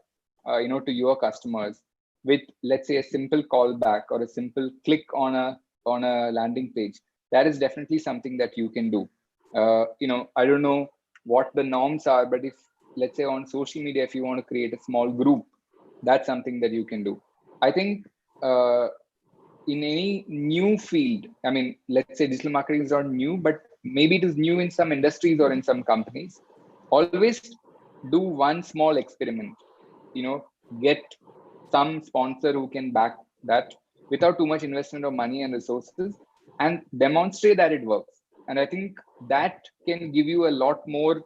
to your customers with, let's say, a simple callback or a simple click on a landing page, that is definitely something that you can do. I don't know what the norms are, but if, let's say, on social media, if you want to create a small group, that's something that you can do. I think in any new field, I mean, let's say digital marketing is not new, but maybe it is new in some industries or in some companies. Always do one small experiment, get some sponsor who can back that without too much investment of money and resources, and demonstrate that it works. And I think that can give you a lot more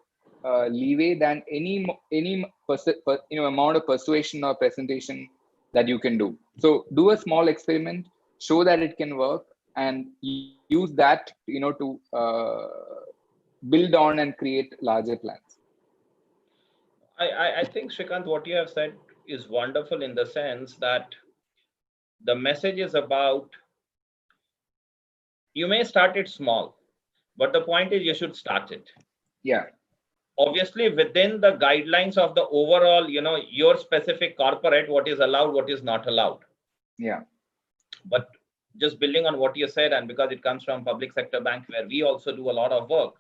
leeway than any amount of persuasion or presentation that you can do. So do a small experiment, show that it can work, and use that to build on and create larger plans. I think, Srikanth, what you have said is wonderful in the sense that the message is about, you may start it small, but the point is you should start it. Yeah. Obviously, within the guidelines of the overall, your specific corporate, what is allowed, what is not allowed. Yeah. But just building on what you said, and because it comes from public sector bank where we also do a lot of work,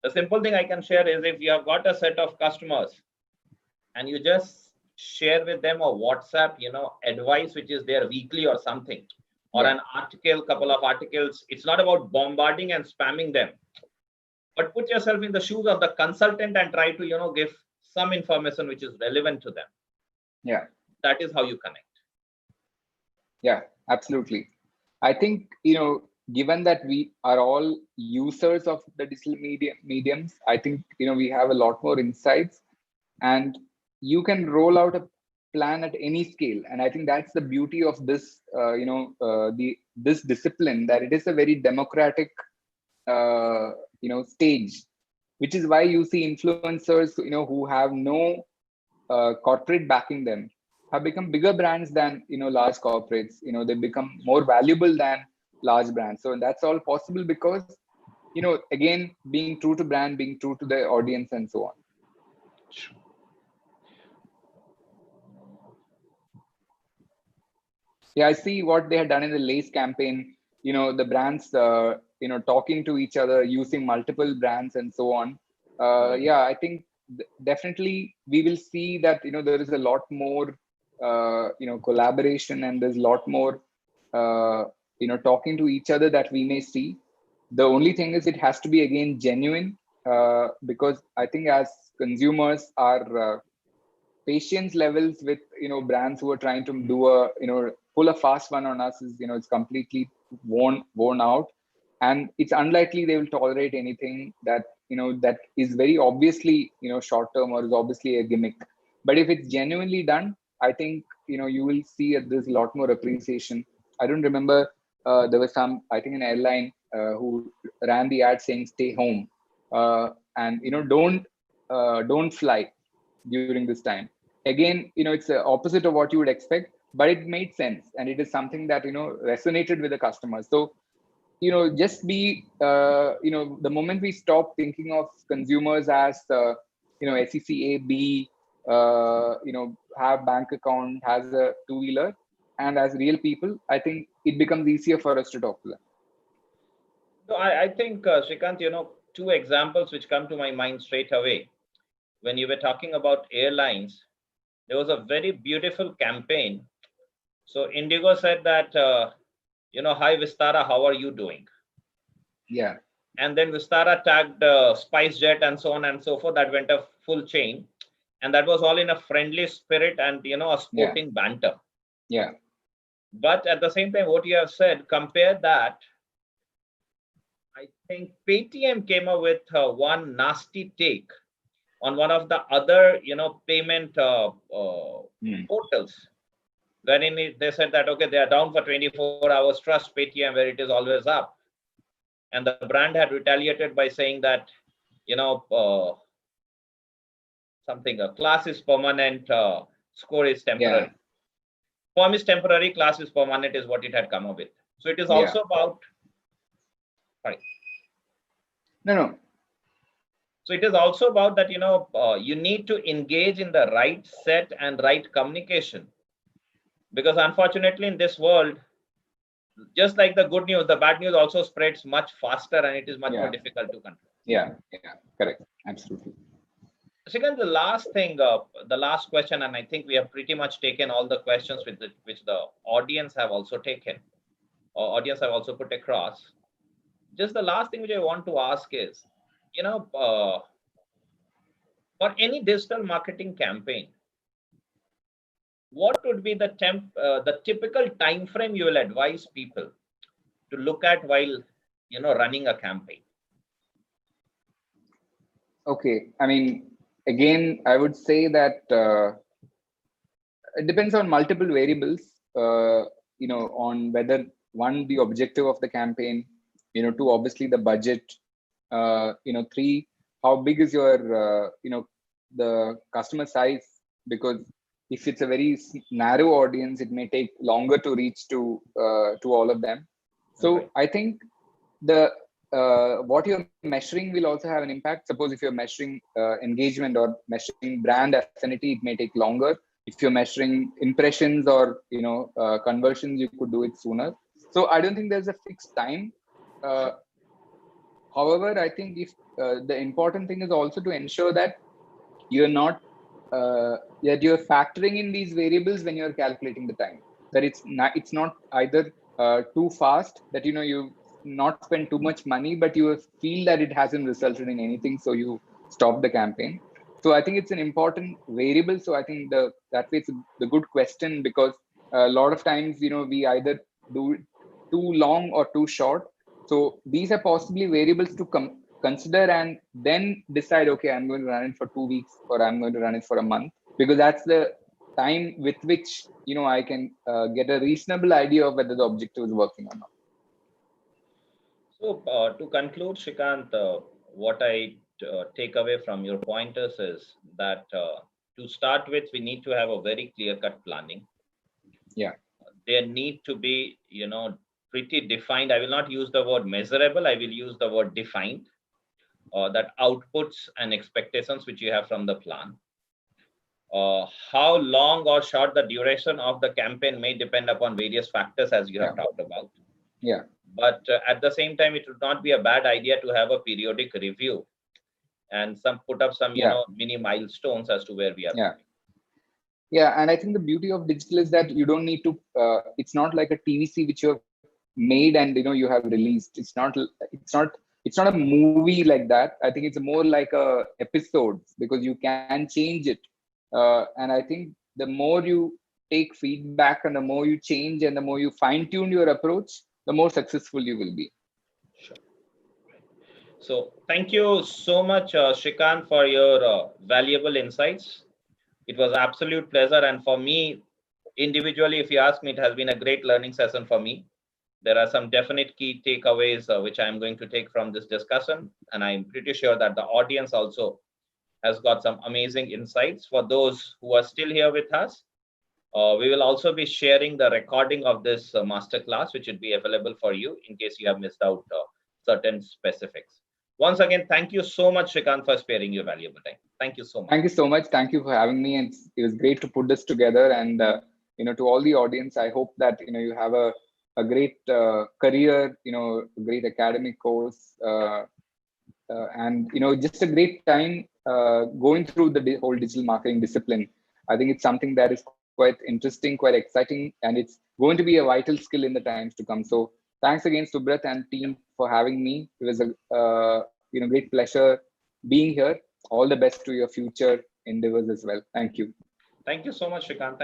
the simple thing I can share is, if you have got a set of customers and you just share with them a WhatsApp, advice, which is there weekly or something, or an article, couple of articles, it's not about bombarding and spamming them, but put yourself in the shoes of the consultant and try to, give some information which is relevant to them. Yeah. That is how you connect. Yeah, absolutely. I think, given that we are all users of the digital mediums, I think, we have a lot more insights, and you can roll out a plan at any scale. And I think that's the beauty of this, this discipline, that it is a very democratic, stage, which is why you see influencers, who have no corporate backing them, have become bigger brands than large corporates. They become more valuable than large brands. So that's all possible because again, being true to brand, being true to the audience, and so on. Yeah, I see what they had done in the Lace campaign. The brands talking to each other, using multiple brands and so on. Yeah, I think definitely we will see that there is a lot more collaboration, and there's a lot more talking to each other that we may see. The only thing is, it has to be, again, genuine, because I think as consumers, our patience levels with brands who are trying to do a pull a fast one on us is it's completely worn out, and it's unlikely they will tolerate anything that that is very obviously short term or is obviously a gimmick. But if it's genuinely done, I think you will see there's a lot more appreciation. I don't remember, there was some, I think, an airline who ran the ad saying stay home, and don't fly during this time. Again, it's the opposite of what you would expect, but it made sense, and it is something that resonated with the customers. So just be the moment we stop thinking of consumers as SEC A, B, have bank account, has a two-wheeler, and as real people, I think it becomes easier for us to talk to them. So I think, Srikanth, two examples which come to my mind straight away. When you were talking about airlines, there was a very beautiful campaign. So Indigo said that, hi Vistara, how are you doing? Yeah. And then Vistara tagged SpiceJet and so on and so forth. That went a full chain. And that was all in a friendly spirit and, a sporting banter. Yeah. But at the same time, what you have said, compare that. I think Paytm came up with one nasty take on one of the other, payment portals, wherein they said that, okay, they are down for 24 hours, trust Paytm where it is always up. And the brand had retaliated by saying that, something, a class is permanent, score is temporary. Yeah. Form is temporary, class is permanent is what it had come up with. So it is also about Sorry. No. So it is also about that, you need to engage in the right set and right communication. Because unfortunately in this world, just like the good news, the bad news also spreads much faster and it is much more difficult to control. Yeah, correct. Absolutely. Srikanth, the last thing, the last question, and I think we have pretty much taken all the questions which the audience have also taken, or audience have also put across. Just the last thing which I want to ask is, for any digital marketing campaign, what would be the typical time frame you will advise people to look at while running a campaign? Okay, I mean, again, I would say that it depends on multiple variables. On whether one, the objective of the campaign, two, obviously the budget, three, how big is your the customer size, because if it's a very narrow audience, it may take longer to reach to all of them. So okay. I think the what you're measuring will also have an impact. Suppose if you're measuring engagement or measuring brand affinity, it may take longer. If you're measuring impressions or conversions, you could do it sooner. So I don't think there's a fixed time. However, I think if the important thing is also to ensure that you're not that you're factoring in these variables when you're calculating the time. That it's not either too fast that you not spend too much money, but you feel that it hasn't resulted in anything, so you stop the campaign. So I think it's an important variable. So I think that way it's the good question, because a lot of times we either do it too long or too short. So these are possibly variables to consider and then decide, okay, I'm going to run it for 2 weeks or I'm going to run it for a month, because that's the time with which I can get a reasonable idea of whether the objective is working or not. So to conclude, Srikanth, what I take away from your pointers is that to start with, we need to have a very clear-cut planning. Yeah. There need to be, pretty defined. I will not use the word measurable. I will use the word defined. That outputs and expectations which you have from the plan. How long or short the duration of the campaign may depend upon various factors, as you have talked about. Yeah. But at the same time, it would not be a bad idea to have a periodic review and put up some mini milestones as to where we are. Yeah, and I think the beauty of digital is that you don't need to. It's not like a TVC which you have made and you have released. It's not a movie like that. I think it's more like a episode, because you can change it. And I think the more you take feedback and the more you change and the more you fine tune your approach, the more successful you will be. Sure. So thank you so much, Srikanth, for your valuable insights. It was an absolute pleasure. And for me, individually, if you ask me, it has been a great learning session for me. There are some definite key takeaways which I'm going to take from this discussion. And I'm pretty sure that the audience also has got some amazing insights. For those who are still here with us, we will also be sharing the recording of this masterclass, which will be available for you in case you have missed out certain specifics. Once again, thank you so much, Srikanth, for sparing your valuable time. Thank you so much. Thank you so much. Thank you for having me. And it was great to put this together. And to all the audience, I hope that you have a great career, a great academic course, and just a great time going through the whole digital marketing discipline. I think it's something that is quite interesting, quite exciting, and it's going to be a vital skill in the times to come. So thanks again, Subrat and team, for having me. It was a great pleasure being here. All the best to your future endeavors as well. Thank you. Thank you so much, Srikanth.